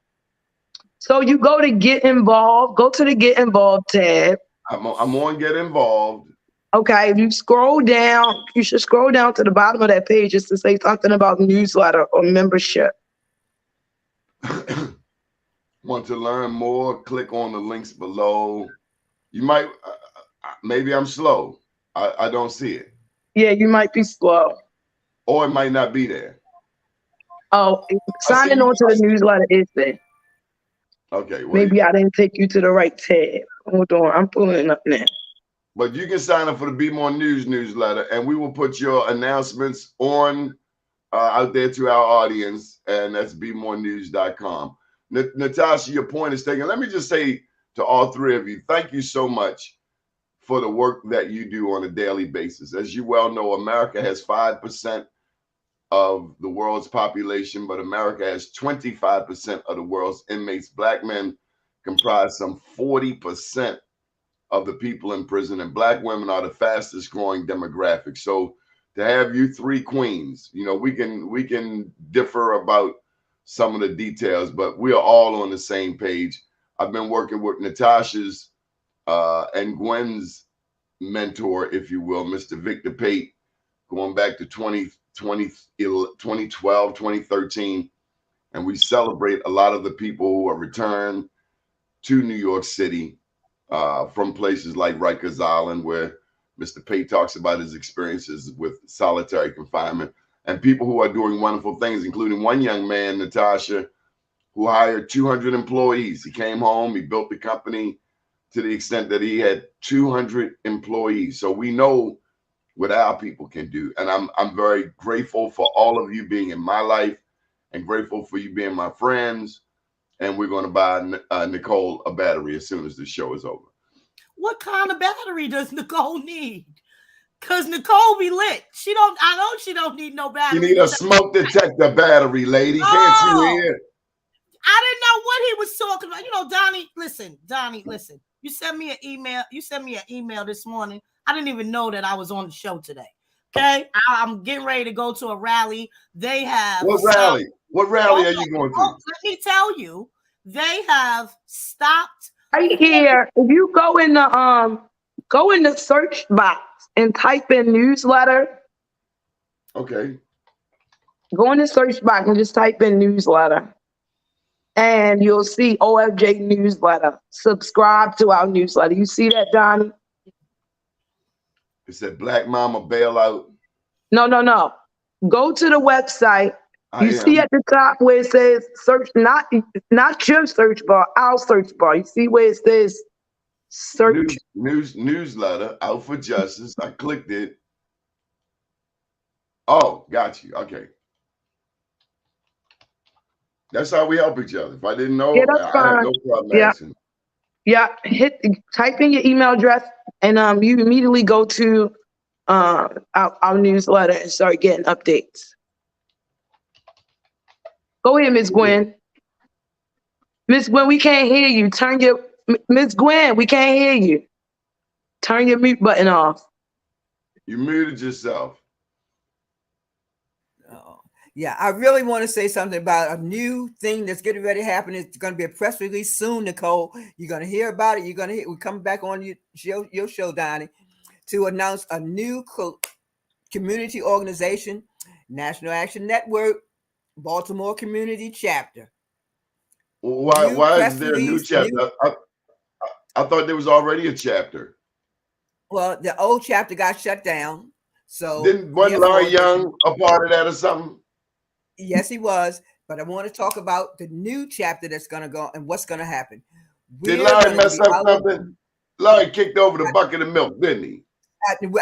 So you go to Get Involved, go to the Get Involved tab. I'm on Get Involved. Okay, if you scroll down, you should scroll down to the bottom of that page just to say something about newsletter or membership. Want to learn more? Click on the links below. You might, maybe I'm slow. I don't see it. Yeah, you might be slow. Or it might not be there. Oh, signing on to the newsletter is there. Okay. Wait. Maybe I didn't take you to the right tab. Hold on, I'm pulling it up now. But you can sign up for the Be More News newsletter, and we will put your announcements on out there to our audience, and that's bemorenews.com. Natasha, your point is taken. Let me just say to all three of you, thank you so much for the work that you do on a daily basis. As you well know, America has 5% of the world's population, but America has 25% of the world's inmates. Black men comprise some 40% of the people in prison, and Black women are the fastest growing demographic. So to have you three queens, you know, we can differ about some of the details, but we are all on the same page. I've been working with Natasha's and Gwen's mentor, if you will, Mr. Victor Pate, going back to 2012, 2013. And we celebrate a lot of the people who are returned to New York City from places like Rikers Island, where Mr. Pate talks about his experiences with solitary confinement, and people who are doing wonderful things, including one young man, Natasha, who hired 200 employees. He came home, he built the company to the extent that he had 200 employees. So we know what our people can do. And I'm very grateful for all of you being in my life and grateful for you being my friends. And we're going to buy Nicole a battery as soon as the show is over. What kind of battery does Nicole need? Because Nicole be lit. I know she don't need no battery. You need a smoke detector battery, lady. Can't you hear? I didn't know what he was talking about. You know, Donnie, listen. You sent me an email this morning. I didn't even know that I was on the show today. Okay? I'm getting ready to go to a rally. They have What rally? What rally are you going to? Let me tell you, they have stopped. Right here, if you go in the search box and type in newsletter. Okay. Go in the search box and just type in newsletter. And you'll see OFJ newsletter. Subscribe to our newsletter. You see that, Donnie? It said Black Mama Bailout. No. Go to the website. You see at the top where it says search, not your search bar, our search bar. You see where it says search newsletter out for justice. I clicked it. Oh, got you. Okay. That's how we help each other. If I didn't know, I had no problem asking. Yeah, type in your email address, and you immediately go to our newsletter and start getting updates. Go ahead, Miss Gwen. Miss Gwen, we can't hear you. Miss Gwen, we can't hear you. Turn your mute button off. You muted yourself. Yeah, I really want to say something about a new thing that's getting ready to happen. It's going to be a press release soon, Nicole. You're going to hear about it. We're coming back on your show, Donnie, to announce a new community organization, National Action Network, Baltimore Community Chapter. Why is there a new chapter? I thought there was already a chapter. Well, the old chapter got shut down. So wasn't Larry Young a part of that or something? Yes, he was. But I want to talk about the new chapter that's going to go and what's going to happen. Did Larry mess up something? Larry kicked over the bucket of milk, didn't he?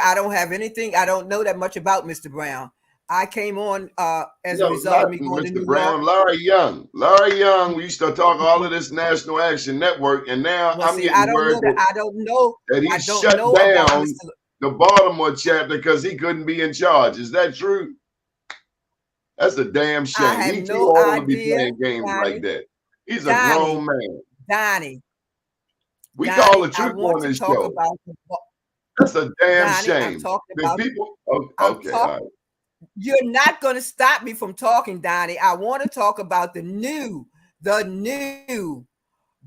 I don't have anything. I don't know that much about Mr. Brown. I came on as a result of me going to New Brown, Larry Young. We used to talk all of this National Action Network, and now I'm getting word that he shut down the Baltimore chapter because he couldn't be in charge. Is that true? That's a damn shame. I have He too no old idea, to be playing games Donnie, like that. He's a grown man. Donnie. We call the truth on this show. That's a damn shame. People. Okay, all right. You're not going to stop me from talking, Donnie. I want to talk about the new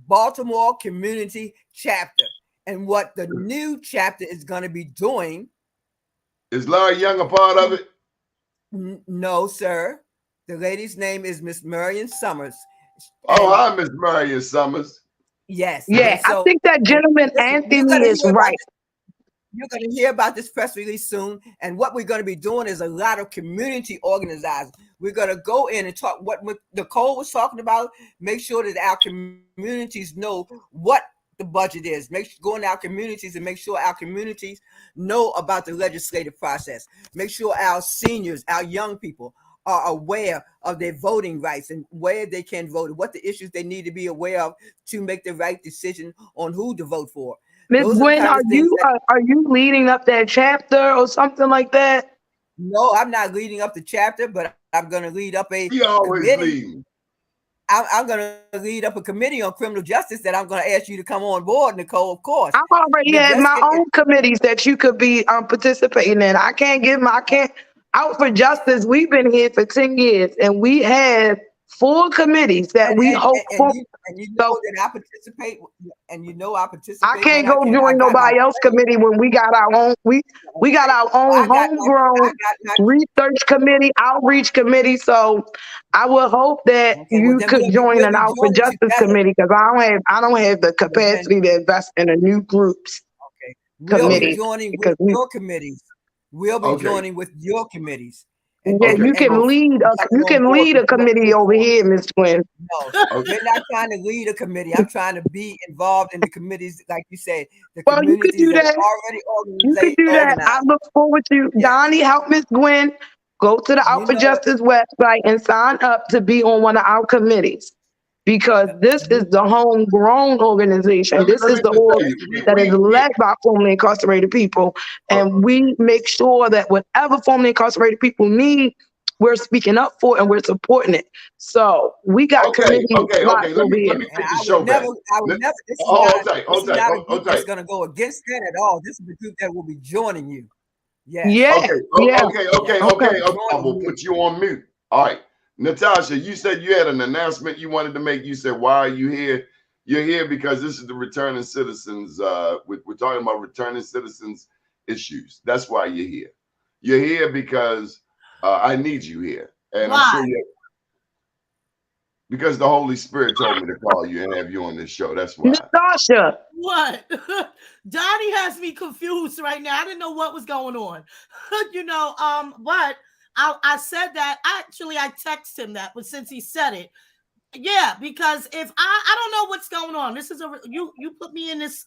Baltimore Community Chapter and what the new chapter is going to be doing. Is Larry Young a part of it? No, sir. The lady's name is Miss Marion Summers. Oh, hi, Miss Marion Summers. Yes. Yeah, so, I think that gentleman, Anthony, is right. You're going to hear about this press release soon. And what we're going to be doing is a lot of community organizing. We're going to go in and talk what Nicole was talking about. Make sure that our communities know what the budget is. Go in our communities and make sure our communities know about the legislative process. Make sure our seniors, our young people are aware of their voting rights and where they can vote, what the issues they need to be aware of to make the right decision on who to vote for. Ms. Gwen, are you leading up that chapter or something like that? No, I'm not leading up the chapter, but I'm going to lead up a committee. I'm going to lead up a committee on criminal justice that I'm going to ask you to come on board, Nicole, of course. I've already had my own committees that you could be participating in. I can't out for justice. We've been here for 10 years and we have 4 committees that we hope for. And you know that I participate, and you know I participate. I can't go join nobody else committee when we got our own. We got our own homegrown research committee, outreach committee. So I would hope that you could join an Out for Justice committee, because I don't have the capacity to invest in a new group's committee. We'll be joining with your committees. We'll be joining with your committees. Yeah, you can lead a committee over here, Ms. Gwen. No, we're not trying to lead a committee. I'm trying to be involved in the committees, like you said. The you could do that. Already you could do that. I look forward to Doni, help Ms. Gwen go to the Out for Justice website and sign up to be on one of our committees. Because this is the homegrown organization. This is the org that is led by formerly incarcerated people. And we make sure that whatever formerly incarcerated people need, we're speaking up for and we're supporting it. So we got committees. Let me take the show back. I would never. This is not a group that's going to go against that at all. This is a group that will be joining you. Yeah. Okay. I will put you on mute. All right. Natasha, you said you had an announcement you wanted to make. You said, why are you here? You're here because this is the returning citizens. We're talking about returning citizens issues. That's why you're here. You're here because I need you here. And why? I'm sure because the Holy Spirit told me to call you and have you on this show. That's why. Natasha. What? Doni has me confused right now. I didn't know what was going on. But I said that. Actually, I texted him that, but since he said it, yeah, because if I don't know what's going on. This is you put me in this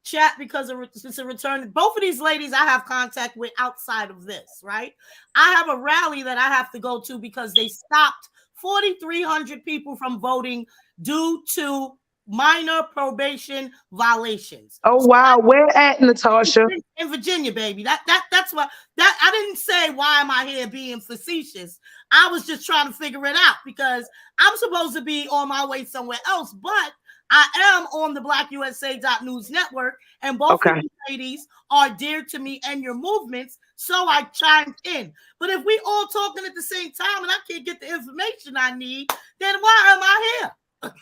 chat because it's a return. Both of these ladies I have contact with outside of this, right? I have a rally that I have to go to because they stopped 4,300 people from voting due to minor probation violations. Oh wow, where at, Natasha? In Virginia, baby. That's what I didn't say. Why am I here being facetious? I was just trying to figure it out because I'm supposed to be on my way somewhere else, but I am on the BlackUSA.News network, and both of you ladies are dear to me and your movements, so I chimed in. But if we all talking at the same time and I can't get the information I need, then why am I here?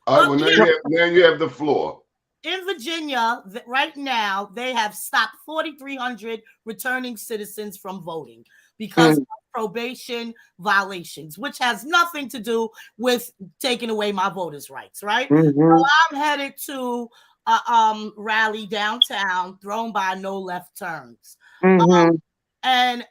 All right, now you have the floor. In Virginia, right now, they have stopped 4,300 returning citizens from voting because of probation violations, which has nothing to do with taking away my voters' rights, right? So I'm headed to a rally downtown thrown by No Left Turns. And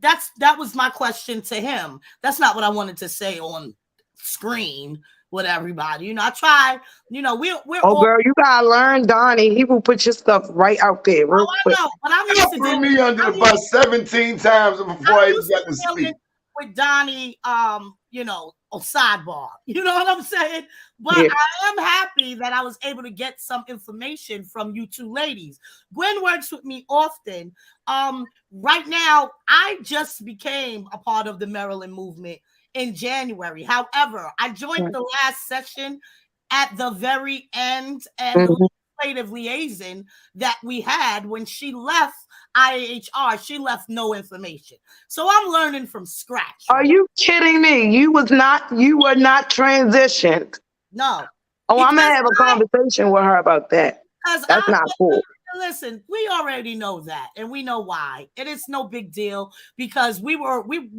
that was my question to him. That's not what I wanted to say on screen with everybody. I try, we're all, girl, you gotta learn Doni. He will put your stuff right out there real quick. I know, but I'm used to threw me under the bus 17 times before I even got to speak. With Doni, on sidebar. You know what I'm saying? But I am happy that I was able to get some information from you two ladies. Gwen works with me often. Right now, I just became a part of the Maryland movement in January. However, I joined the last session at the very end, and the legislative liaison that we had when she left IAHR, she left no information. So I'm learning from scratch. Are you kidding me? You were not transitioned. No. Oh, I'm gonna have a conversation with her about that. That's not cool. Listen, we already know that, and we know why. It is no big deal because we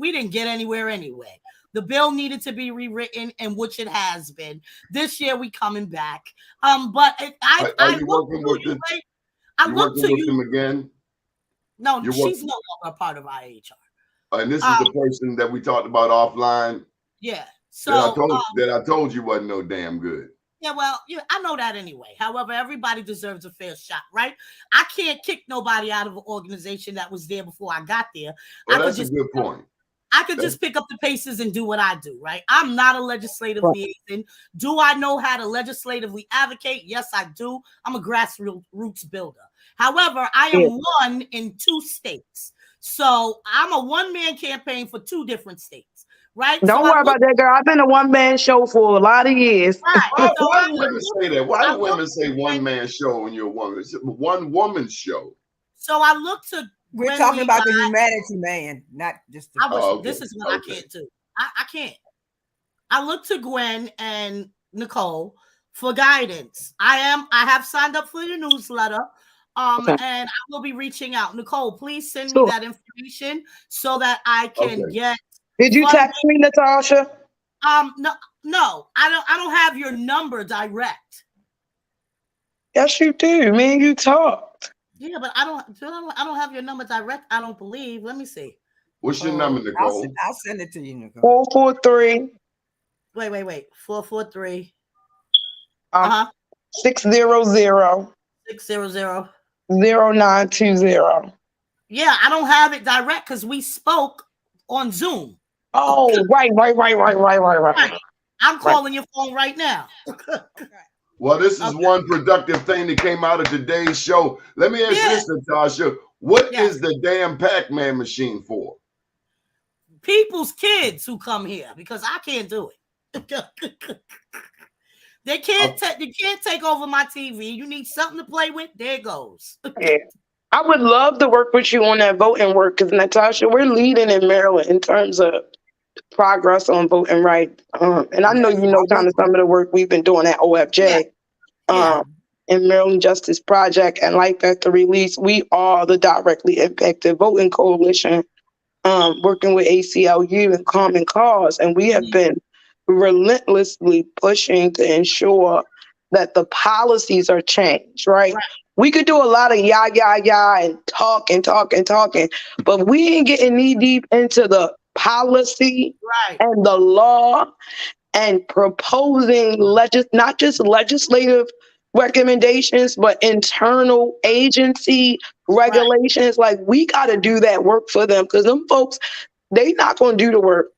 didn't get anywhere anyway. The bill needed to be rewritten, and which it has been. This year, we coming back. But I look to you again. No, she's no longer a part of IHR. And this is the person that we talked about offline. Yeah. So that I told you wasn't no damn good. Yeah, well, I know that anyway. However, everybody deserves a fair shot, right? I can't kick nobody out of an organization that was there before I got there. Well, that's a good point. I could just pick up the paces and do what I do, right? I'm not a legislative liaison. Do I know how to legislatively advocate? Yes, I do. I'm a grassroots builder. However, I am one in 2 states. So I'm a one-man campaign for 2 different states, right? Don't worry about that, girl. I've been a one-man show for a lot of years. Right. Why do women say that? Why do women say one-man show when you're a woman? It's a one-woman show. So I look to We're talking about the humanity man, not just the this is what I can't do. I can't. I look to Gwen and Nicole for guidance. I have signed up for your newsletter. Okay. And I will be reaching out. Nicole, please send me Sure. that information so that I can Okay. get Did you funding. text me, Natasha? No, I don't have your number direct. Yes, you do. Me and you talked. Yeah, but I don't have your number direct, I don't believe. Let me see. What's your number, Nicole? I'll send it to you, Nicole. 443 Wait. 443 600 600. 0920. Yeah, I don't have it direct because we spoke on Zoom. Oh, right. I'm calling your phone right now. Well, this is one productive thing that came out of today's show. Let me ask you this, Natasha. What is the damn Pac-Man machine for? People's kids who come here, because I can't do it. They can't take over my TV. You need something to play with. There it goes. Yeah. I would love to work with you on that voting work because, Natasha, we're leading in Maryland in terms of progress on voting rights. And I know you know kind of some of the work we've been doing at OFJ, in Maryland Justice Project and Life After Release. We are the Directly Impacted Voting Coalition, working with ACLU and Common Cause. And we have been relentlessly pushing to ensure that the policies are changed, right? We could do a lot of and talking, but we ain't getting knee deep into the policy and the law and proposing not just legislative recommendations, but internal agency regulations. Like, we got to do that work for them because them folks, they not going to do the work.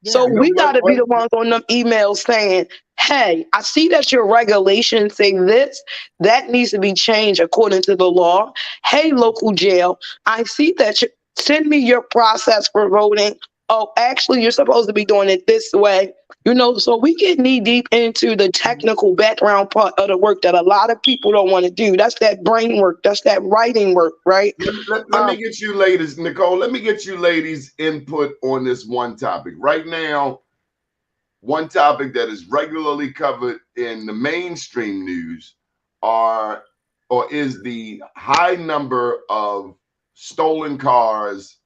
So we got to be the ones on them emails saying, hey, I see that your regulations say this. That needs to be changed according to the law. Hey, local jail, I see that you send me your process for voting. Oh, actually, you're supposed to be doing it this way. So we get knee deep into the technical background part of the work that a lot of people don't want to do. That's that brain work. That's that writing work, right? Let me get you ladies, Nicole, let me get you ladies input on this one topic. Right now, one topic that is regularly covered in the mainstream news is the high number of stolen cars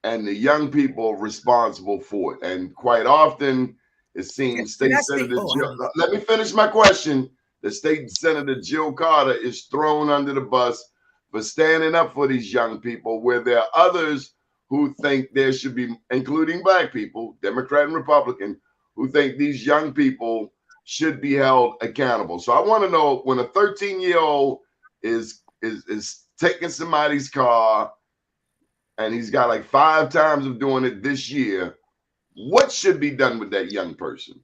and the young people responsible for it. And quite often, it seems let me finish my question. The State Senator Jill Carter is thrown under the bus for standing up for these young people, where there are others who think there should be, including Black people, Democrat and Republican, who think these young people should be held accountable. So I want to know, when a 13-year-old is taking somebody's car and he's got like 5 times of doing it this year, what should be done with that young person?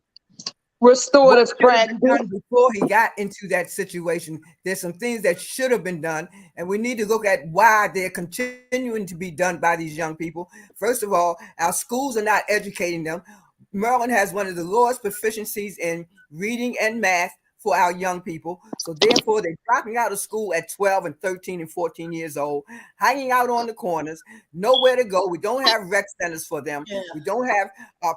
Restorative practice. Before he got into that situation, there's some things that should have been done, and we need to look at why they're continuing to be done by these young people. First of all, our schools are not educating them. Maryland has one of the lowest proficiencies in reading and math for our young people. So therefore, they're dropping out of school at 12 and 13 and 14 years old, hanging out on the corners, nowhere to go. We don't have rec centers for them. We don't have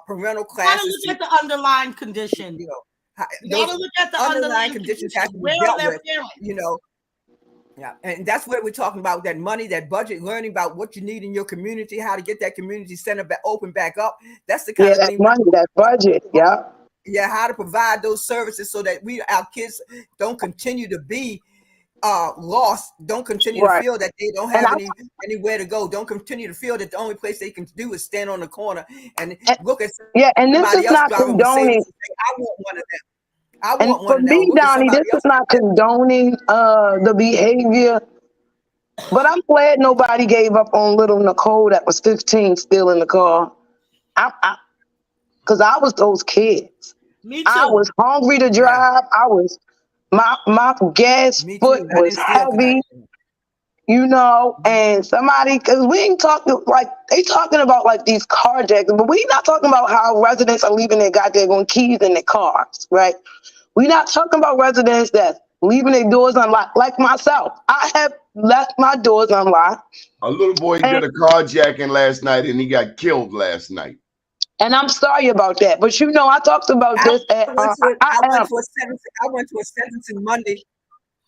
parental classes. You gotta look at the underlying condition. You gotta look at the underlying conditions. Have to be dealt with, Yeah, and that's what we're talking about, that money, that budget, learning about what you need in your community, how to get that community center open back up. That's the kind of thing. Money, that budget, how to provide those services so that our kids don't continue to be lost, don't continue to feel that they don't have anywhere to go, don't continue to feel that the only place they can do is stand on the corner and look at and this is not condoning. I want one of them. I and want for one me, Donnie, this is not condoning the behavior, but I'm glad nobody gave up on little Nicole that was 15 still in the car. Because I was those kids. Me too. I was hungry to drive. I was my gas foot was heavy, and somebody, because we ain't talking like they talking about like these carjacking, but we not talking about how residents are leaving their goddamn keys in their cars, right? We not talking about residents that leaving their doors unlocked, like myself. I have left my doors unlocked. A little boy did a carjacking last night and he got killed last night. And I'm sorry about that. But you know, I talked about I this at went to a, I am. I went to a sentencing Monday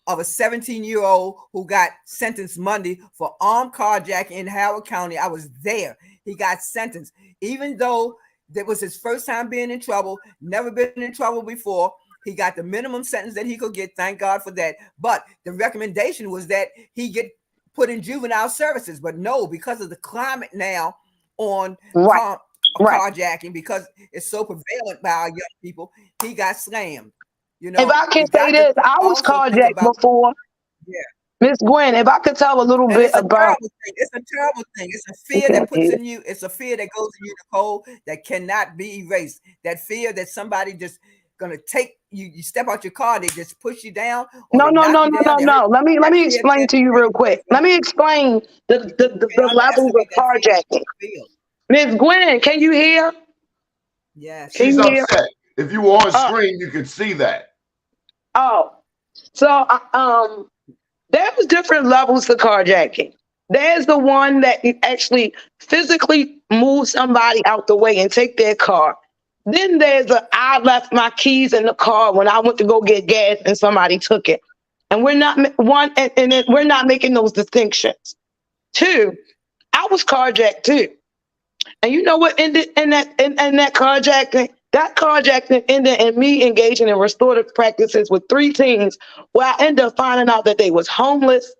of a 17-year-old who got sentenced Monday for armed carjacking in Howard County. I was there. He got sentenced, even though that was his first time being in trouble, never been in trouble before. He got the minimum sentence that he could get. Thank God for that. But the recommendation was that he get put in juvenile services. But no, because of the climate now on Right, right. carjacking, because it's so prevalent by our young people, he got slammed. You If know, I can we say got to this, I was also think carjacked about, before. yeah. Miss Gwen, if I could tell a little And bit it's a about terrible thing. It's a terrible thing. It's a you fear that can't puts hear. in you. It's a fear that goes in you, Nicole, that cannot be erased. That fear that somebody just gonna take you. You step out your car, they just push you down, or No, they no, knock no, you no, down. no, They hurt no. you. Let That me fear explain can't to be you real taken away quick. from Let you. me explain You the can't levels of underestimate that fear that carjacking. you feel. Miss Gwen, can you hear? Yes. Can She's you hear? upset. If you were on Uh, screen, you could see that. oh, so there's different levels to carjacking. There's the one that you actually physically move somebody out the way and take their car. Then there's I left my keys in the car when I went to go get gas and somebody took it. And we're not we're not making those distinctions. Two, I was carjacked too. And you know what ended in that carjacking? That carjacking ended in me engaging in restorative practices with three teens, where I ended up finding out that they was homeless,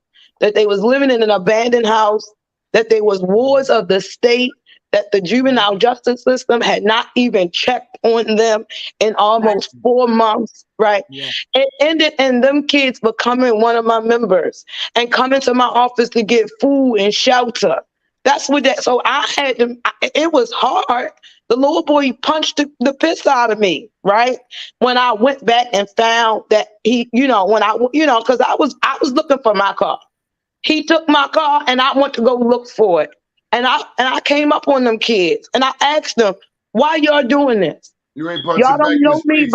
that they was living in an abandoned house, that they was wards of the state, that the juvenile justice system had not even checked on them in Thank almost you. 4 months, right? Yeah. It ended in them kids becoming one of my members and coming to my office to get food and shelter. That's what that. So I had to. It was hard. The little boy punched the piss out of me, right? When I went back and found that he, when because I was looking for my car. He took my car, and I went to go look for it. And I came up on them kids, and I asked them, "Why y'all doing this? You ain't Y'all punching back don't in know his me, face.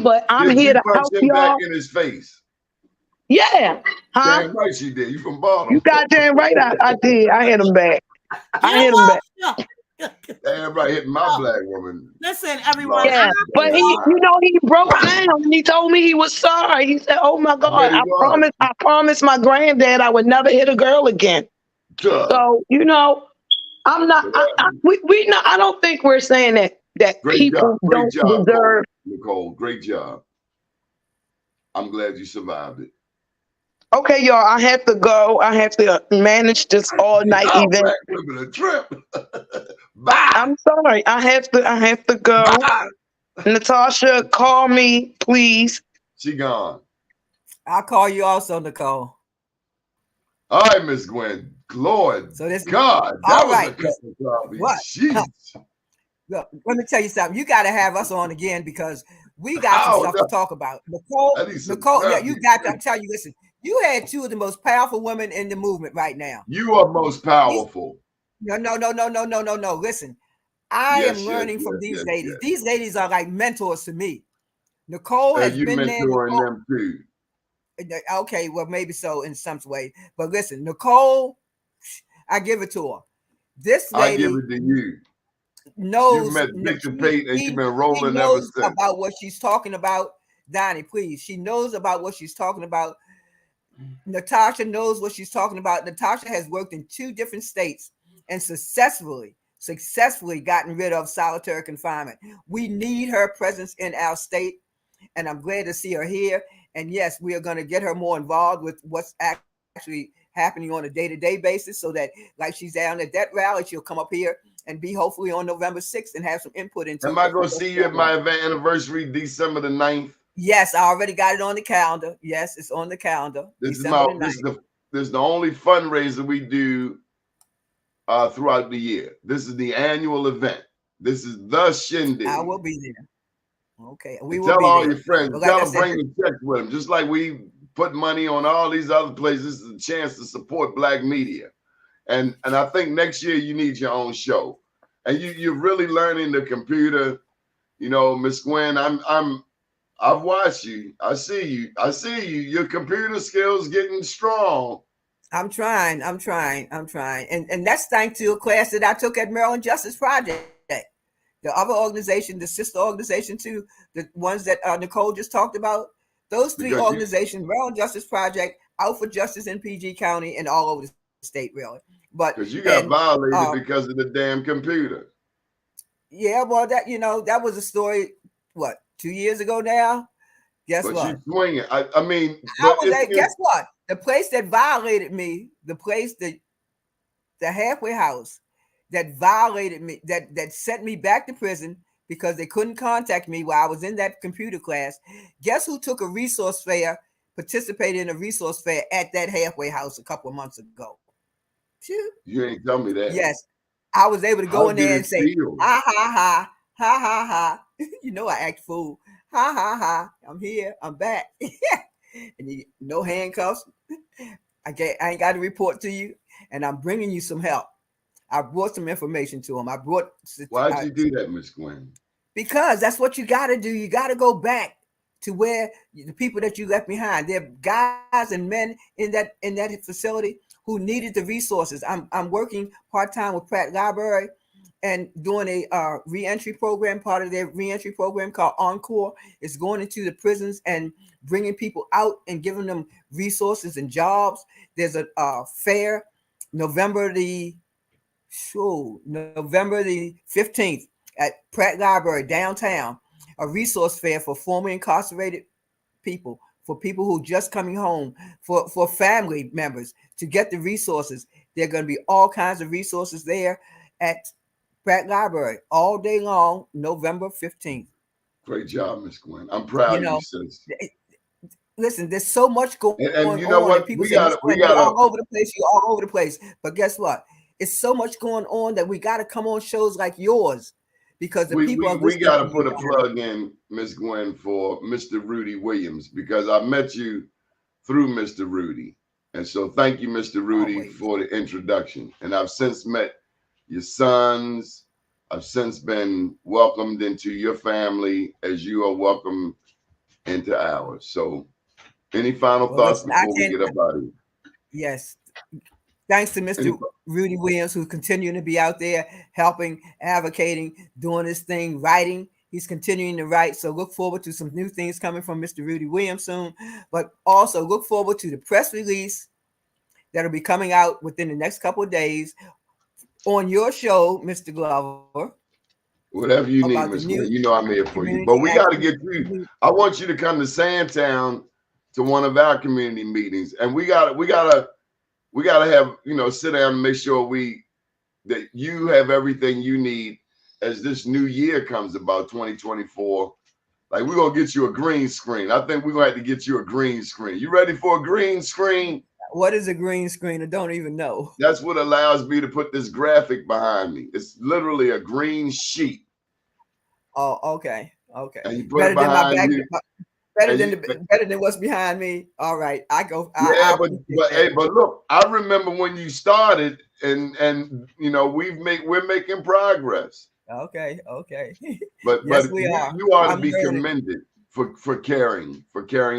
but I'm Did here you to punch help him back y'all." in his face? Yeah, huh? Damn right she did. You from You Baltimore. goddamn right, I did. I hit him back. You I know hit him back. what? Damn right hitting my Oh, black woman. listen, everyone. Lost Yeah, his but damn mind. he broke down and he told me he was sorry. He said, "Oh my I bet God, he was. I promised my granddad I would never hit a girl again." Duh. So I'm not. We not. I don't think we're saying that Great job. people Great don't job, deserve. Nicole. Great job. I'm glad you survived it. Okay, y'all, I have to go. I have to manage this all night Oh, event. black women a trip. Bye. I'm sorry. I have to go. Bye. Natasha, call me, please. She gone. I'll call you also, Nicole. All right, Miss Gwen. Lord So this is God, that all was a right. cup of coffee. What? Jeez. Look, let me tell you something. You got to have us on again because we got some Oh, stuff no. to talk about. I need some Nicole, yeah, coffee. you got to. I'm telling you, listen, you had two of the most powerful women in the movement right now. You are most powerful. No. Listen, I am Yes, learning from these ladies. These ladies are like mentors to me. Nicole has You been there. mentoring them too. Okay, well, maybe so in some way. But listen, Nicole, I give it to her. This I give lady it to you. You've knows met Victor Pate and you've been rolling ever knows since. about what she's talking about. Donnie, please. She knows about what she's talking about. Natasha knows what she's talking about. Natasha has worked in 2 different states and successfully gotten rid of solitary confinement. We need her presence in our state, and I'm glad to see her here. And yes, we are going to get her more involved with what's actually happening on a day-to-day basis, so that, like she's down at that rally, she'll come up here and be hopefully on November 6th and have some input into. Am I going to see you at my event anniversary, December the 9th? Yes, I already got it on the calendar. Yes, it's on the calendar. This is the only fundraiser we do throughout the year. This is the annual event. This is the shindig. I will be there. Okay, we will tell be all there. your friends. Like Tell them bring the checks with them. Just like we put money on all these other places, this is a chance to support Black media. And I think next year you need your own show. And you're really learning the computer. You know, Miss Gwen, I've watched you. I see you. Your computer skills getting strong. I'm trying. And that's thanks to a class that I took at Maryland Justice Project. The other organization, the sister organization to the ones that Nicole just talked about, those three Because organizations, Maryland Justice Project, Out for Justice in PG County, and all over the state, really. But because you got violated because of the damn computer. Yeah, well, that that was a story. What, 2 years ago now? Guess But what? you swinging. I mean, Guess what? The place that violated me, the place that the halfway house that violated me, that sent me back to prison because they couldn't contact me while I was in that computer class. Guess who took a resource fair, participated in a resource fair at that halfway house a couple of months ago? Shoot. You ain't tell me that. Yes, I was able to go in there and say, feel? ha ha ha, ha ha ha. I act fool. Ha ha ha. I'm here. I'm back. And no handcuffs. I ain't got to report to you, and I'm bringing you some help. I brought some information to him. Why'd you do that, Miss Gwen? Because that's what you got to do. You got to go back to where the people that you left behind. There are guys and men in that facility who needed the resources. I'm working part-time with Pratt Library and doing a reentry program. Part of their reentry program called Encore is going into the prisons and bringing people out and giving them resources and jobs. There's a fair November the 15th at Pratt Library downtown, a resource fair for former incarcerated people, for people who just coming home, for family members to get the resources. There are going to be all kinds of resources there at Pratt Library all day long, November 15th. Great job, Miss Gwen. I'm proud of you, sis. Listen, there's so much going and you know on. What? And people we say, got you're all over the place. You're all over the place. But guess what? It's so much going on that we got to come on shows like yours because the people are we got to put a plug in, Miss Gwen, for Mr. Rudy Williams, because I met you through Mr. Rudy. And so thank you, Mr. Rudy, for the introduction. And I've since met your sons. I've since been welcomed into your family as you are welcome into ours. So any final thoughts before we get up out of here? Yes. Thanks to Mr. Rudy Williams, who's continuing to be out there helping, advocating, doing this thing, writing. He's continuing to write. So look forward to some new things coming from Mr. Rudy Williams soon. But also look forward to the press release that'll be coming out within the next couple of days on your show, Mr. Glover. Whatever you need, Miss Gwen. You know I'm here for you. But we got to get you. I want you to come to Sandtown to one of our community meetings, and we gotta have, sit down and make sure that you have everything you need as this new year comes about, 2024. Like, we're gonna get you a green screen. I think we're gonna have to get you a green screen. You ready for a green screen? What is a green screen? I don't even know. That's what allows me to put this graphic behind me. It's literally a green sheet. Oh, okay. And you put it behind you. Better than what's behind me. All right, I go. But look, I remember when you started, and we're making progress. Okay. But yes, we are. You ought to be commended for caring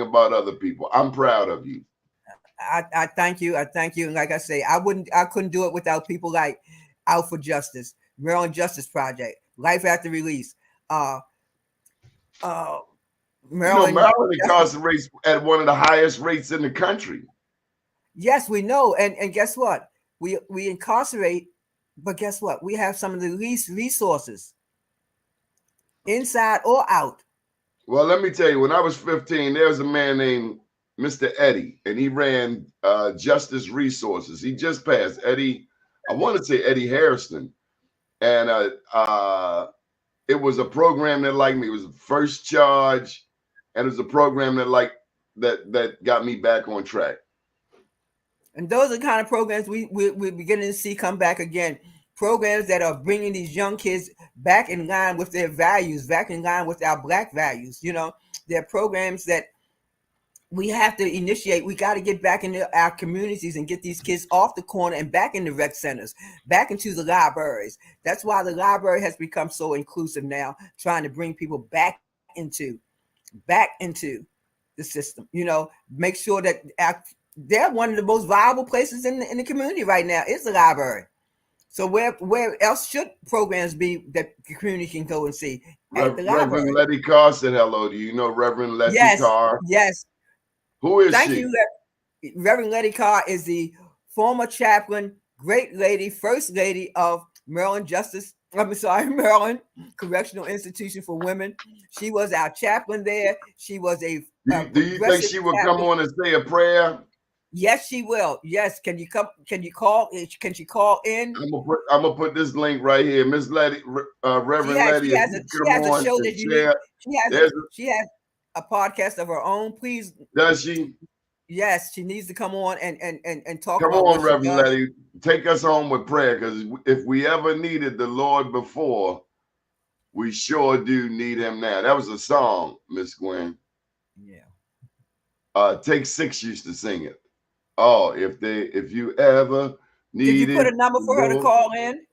about other people. I'm proud of you. I thank you. And like I say, I couldn't do it without people like Out for Justice, Maryland Justice Project, Life After Release. Maryland incarcerates at one of the highest rates in the country. Yes, we know. And guess what? We incarcerate, but guess what? We have some of the least resources, inside or out. Well, let me tell you, when I was 15, there was a man named Mr. Eddie, and he ran Justice Resources. He just passed. Eddie, I want to say Eddie Harrison. And it was a program that liked me. It was the first charge, and it was a program that got me back on track. And those are the kind of programs we're beginning to see come back again. Programs that are bringing these young kids back in line with their values, back in line with our Black values. They're programs that we have to initiate. We got to get back into our communities and get these kids off the corner and back in the rec centers, back into the libraries. That's why the library has become so inclusive now, trying to bring people back into the system. Make sure that they're one of the most viable places in the community right now is the library. So where else should programs be that the community can go and see? At the library. Reverend Letty Carr said hello. Do you know Reverend Letty Carr? Yes. Who is Thank she? you. Reverend Letty Carr is the former chaplain, great lady, first lady of Maryland Correctional Institution for Women. She was our chaplain there. She was a do you think she would come on and say a prayer? Yes, she will. Yes. Can you come? Can you call? Can she call in? I'm gonna put this link right here. Miss Letty, Reverend Letty. She has a show that you need. She has a podcast of her own. Please. Does she? Yes, she needs to come on and talk. Come on, Reverend Letty. Take us home with prayer, because if we ever needed the Lord before, we sure do need him now. That was a song, Miss Gwen. Yeah. Take Six used to sing it. Oh, if you ever needed. Did you put a number for her to call in?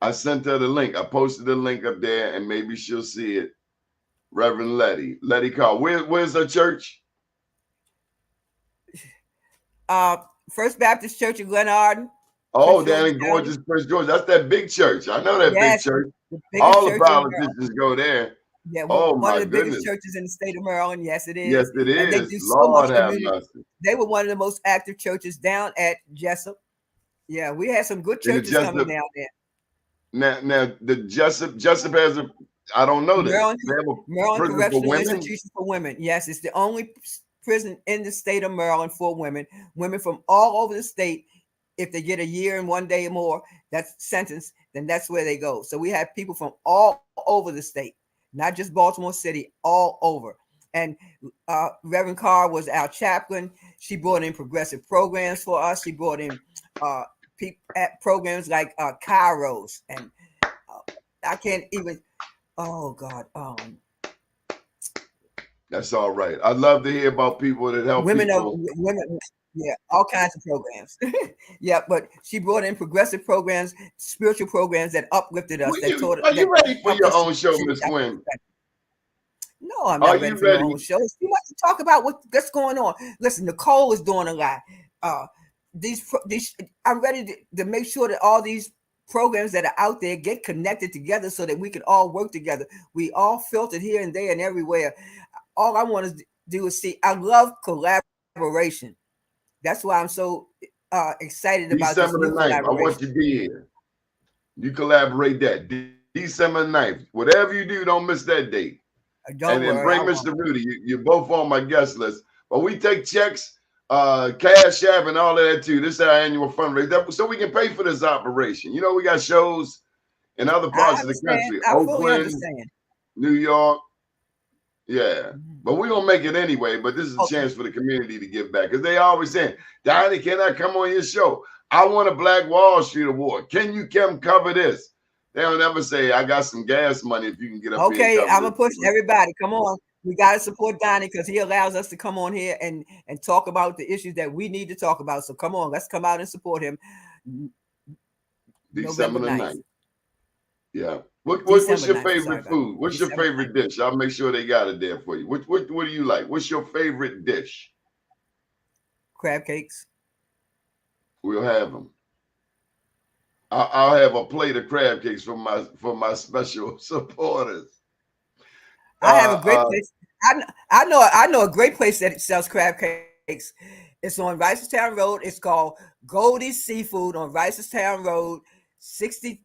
I sent her the link. I posted the link up there, and maybe she'll see it. Reverend Letty Carr. Where's her church? First Baptist Church of Glen Arden. Oh, down in gorgeous Prince George. That's that big church. I know that big church. All the politicians go there. Yeah, one of the biggest churches in the state of Maryland. Yes, it is. Yes, it is. And they do Lord so much have community. mercy. They were one of the most active churches down at Jessup. Yeah, we had some good churches coming down there. Now the Jessup has a, I don't know this. Maryland Correctional Institution for Women. Yes, it's the only prison in the state of Maryland for women. Women from all over the state, if they get a year and 1 day or more, that's sentenced, then that's where they go. So we have people from all over the state, not just Baltimore City, all over. And Reverend Carr was our chaplain. She brought in progressive programs for us. She brought in programs like Kairos, and I can't even. Oh God. That's all right. I'd love to hear about people that help women. Women. Yeah, all kinds of programs. Yeah, but she brought in progressive programs, spiritual programs that uplifted us. Are you ready for your own show, Miss Gwen? No, I'm not ready for my own show. It's too much to talk about what's going on. Listen, Nicole is doing a lot. I'm ready to make sure that all these programs that are out there get connected together so that we can all work together. We all filtered here and there and everywhere. All I want to do is see. I love collaboration. That's why I'm so excited about December the 9th. I want you to be here. You collaborate that. December 9th. Whatever you do, don't miss that date. And then bring Mr. Rudy. You're both on my guest list. But we take checks, Cash App, and all of that too. This is our annual fundraiser. So we can pay for this operation. You know, we got shows in other parts of the country. Oakland, New York. Yeah, but we're gonna make it anyway. But this is a chance for the community to give back, because they always saying, Donnie, can I come on your show? I want a Black Wall Street award. Can you come cover this? They don't ever say, I got some gas money if you can get up here. Okay, I'm gonna push everybody. Come on. We gotta support Donnie because he allows us to come on here and talk about the issues that we need to talk about. So come on, let's come out and support him. December the 9th. Yeah. What's your favorite food? What's your favorite dish? I'll make sure they got it there for you. What do you like? What's your favorite dish? Crab cakes. We'll have them. I'll have a plate of crab cakes for my special supporters. I have a great place. I know a great place that sells crab cakes. It's on Ricestown Road. It's called Goldie's Seafood on Ricestown Road, 60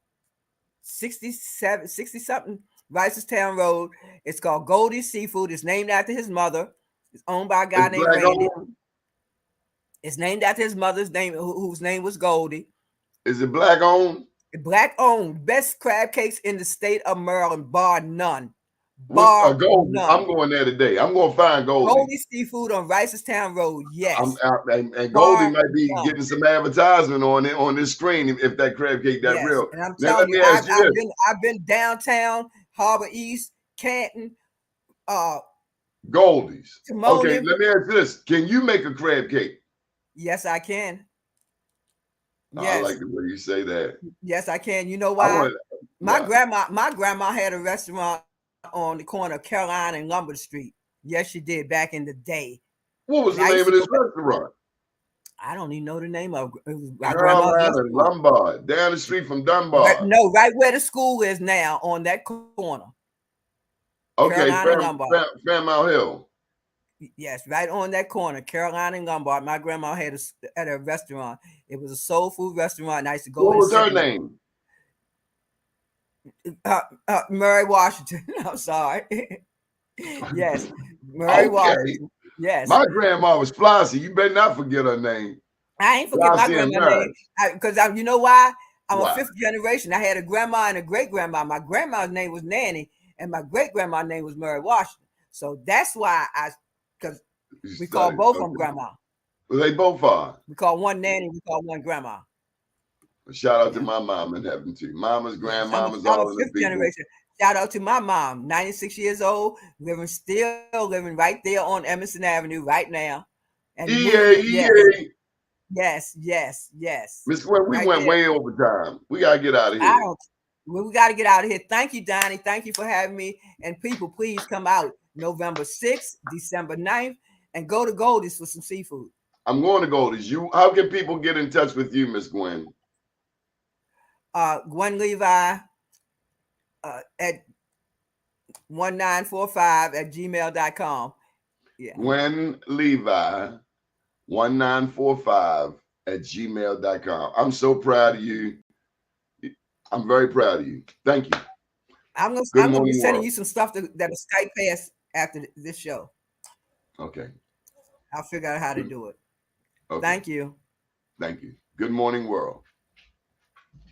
something Ricestown Road. It's called Goldie's Seafood. It's named after his mother. It's owned by a guy named Randy. It's named after his mother's name, whose name was Goldie. Is it black owned? Black owned. Best crab cakes in the state of Maryland, bar none. None. I'm going there today. I'm going to find Goldie. Goldie Seafood on Ricestown Road. Yes. And Goldie might be getting some advertisement on this screen if that crab cake that real. And I'm telling you, I've been downtown, Harbor East, Canton, Goldie's. Okay, let me ask you this. Can you make a crab cake? Yes, I can. Yes. I like the way you say that. Yes, I can. You know why? My grandma had a restaurant on the corner of Carolina and Lombard Street. Yes, she did back in the day. What was the name of this restaurant? I don't even know the name of it. Was my grandma's Carolina restaurant. Lombard, down the street from Dunbar. No, right where the school is now, on that corner. Okay, Carolina and Lombard. Fairmount Hill. Yes, right on that corner, Carolina and Lombard. My grandma had a restaurant. It was a soul food restaurant. And I used to go. What was her name? Murray Washington. I'm sorry. Yes, Murray Washington. Yes. My grandma was Flossie. You better not forget her name. I ain't forget my grandma's name. Because you know why? I'm a fifth generation. I had a grandma and a great grandma. My grandma's name was Nanny, and my great grandma's name was Murray Washington. So that's why because we call both of them grandma. Well, they both are. We call one Nanny, we call one grandma. Shout out to my mom in heaven too. Mamas, grandmamas, all of the fifth generation. Shout out to my mom, 96 years old, still living right there on Emerson Avenue right now. And yes. Miss Gwen, we went way over time. We gotta get out of here. We got to get out of here. Thank you, Donnie. Thank you for having me. And people, please come out November 6th, December 9th, and go to Goldie's for some seafood. I'm going to Goldie's. How can people get in touch with you, Miss Gwen? Gwen Levi at 1945@gmail.com. Yeah. Gwen Levi 1945@gmail.com. I'm so proud of you. I'm very proud of you. Thank you. I'm going to be sending you some stuff that'll Skype pass after this show. Okay. I'll figure out how to do it. Okay. Thank you. Thank you. Good morning, world.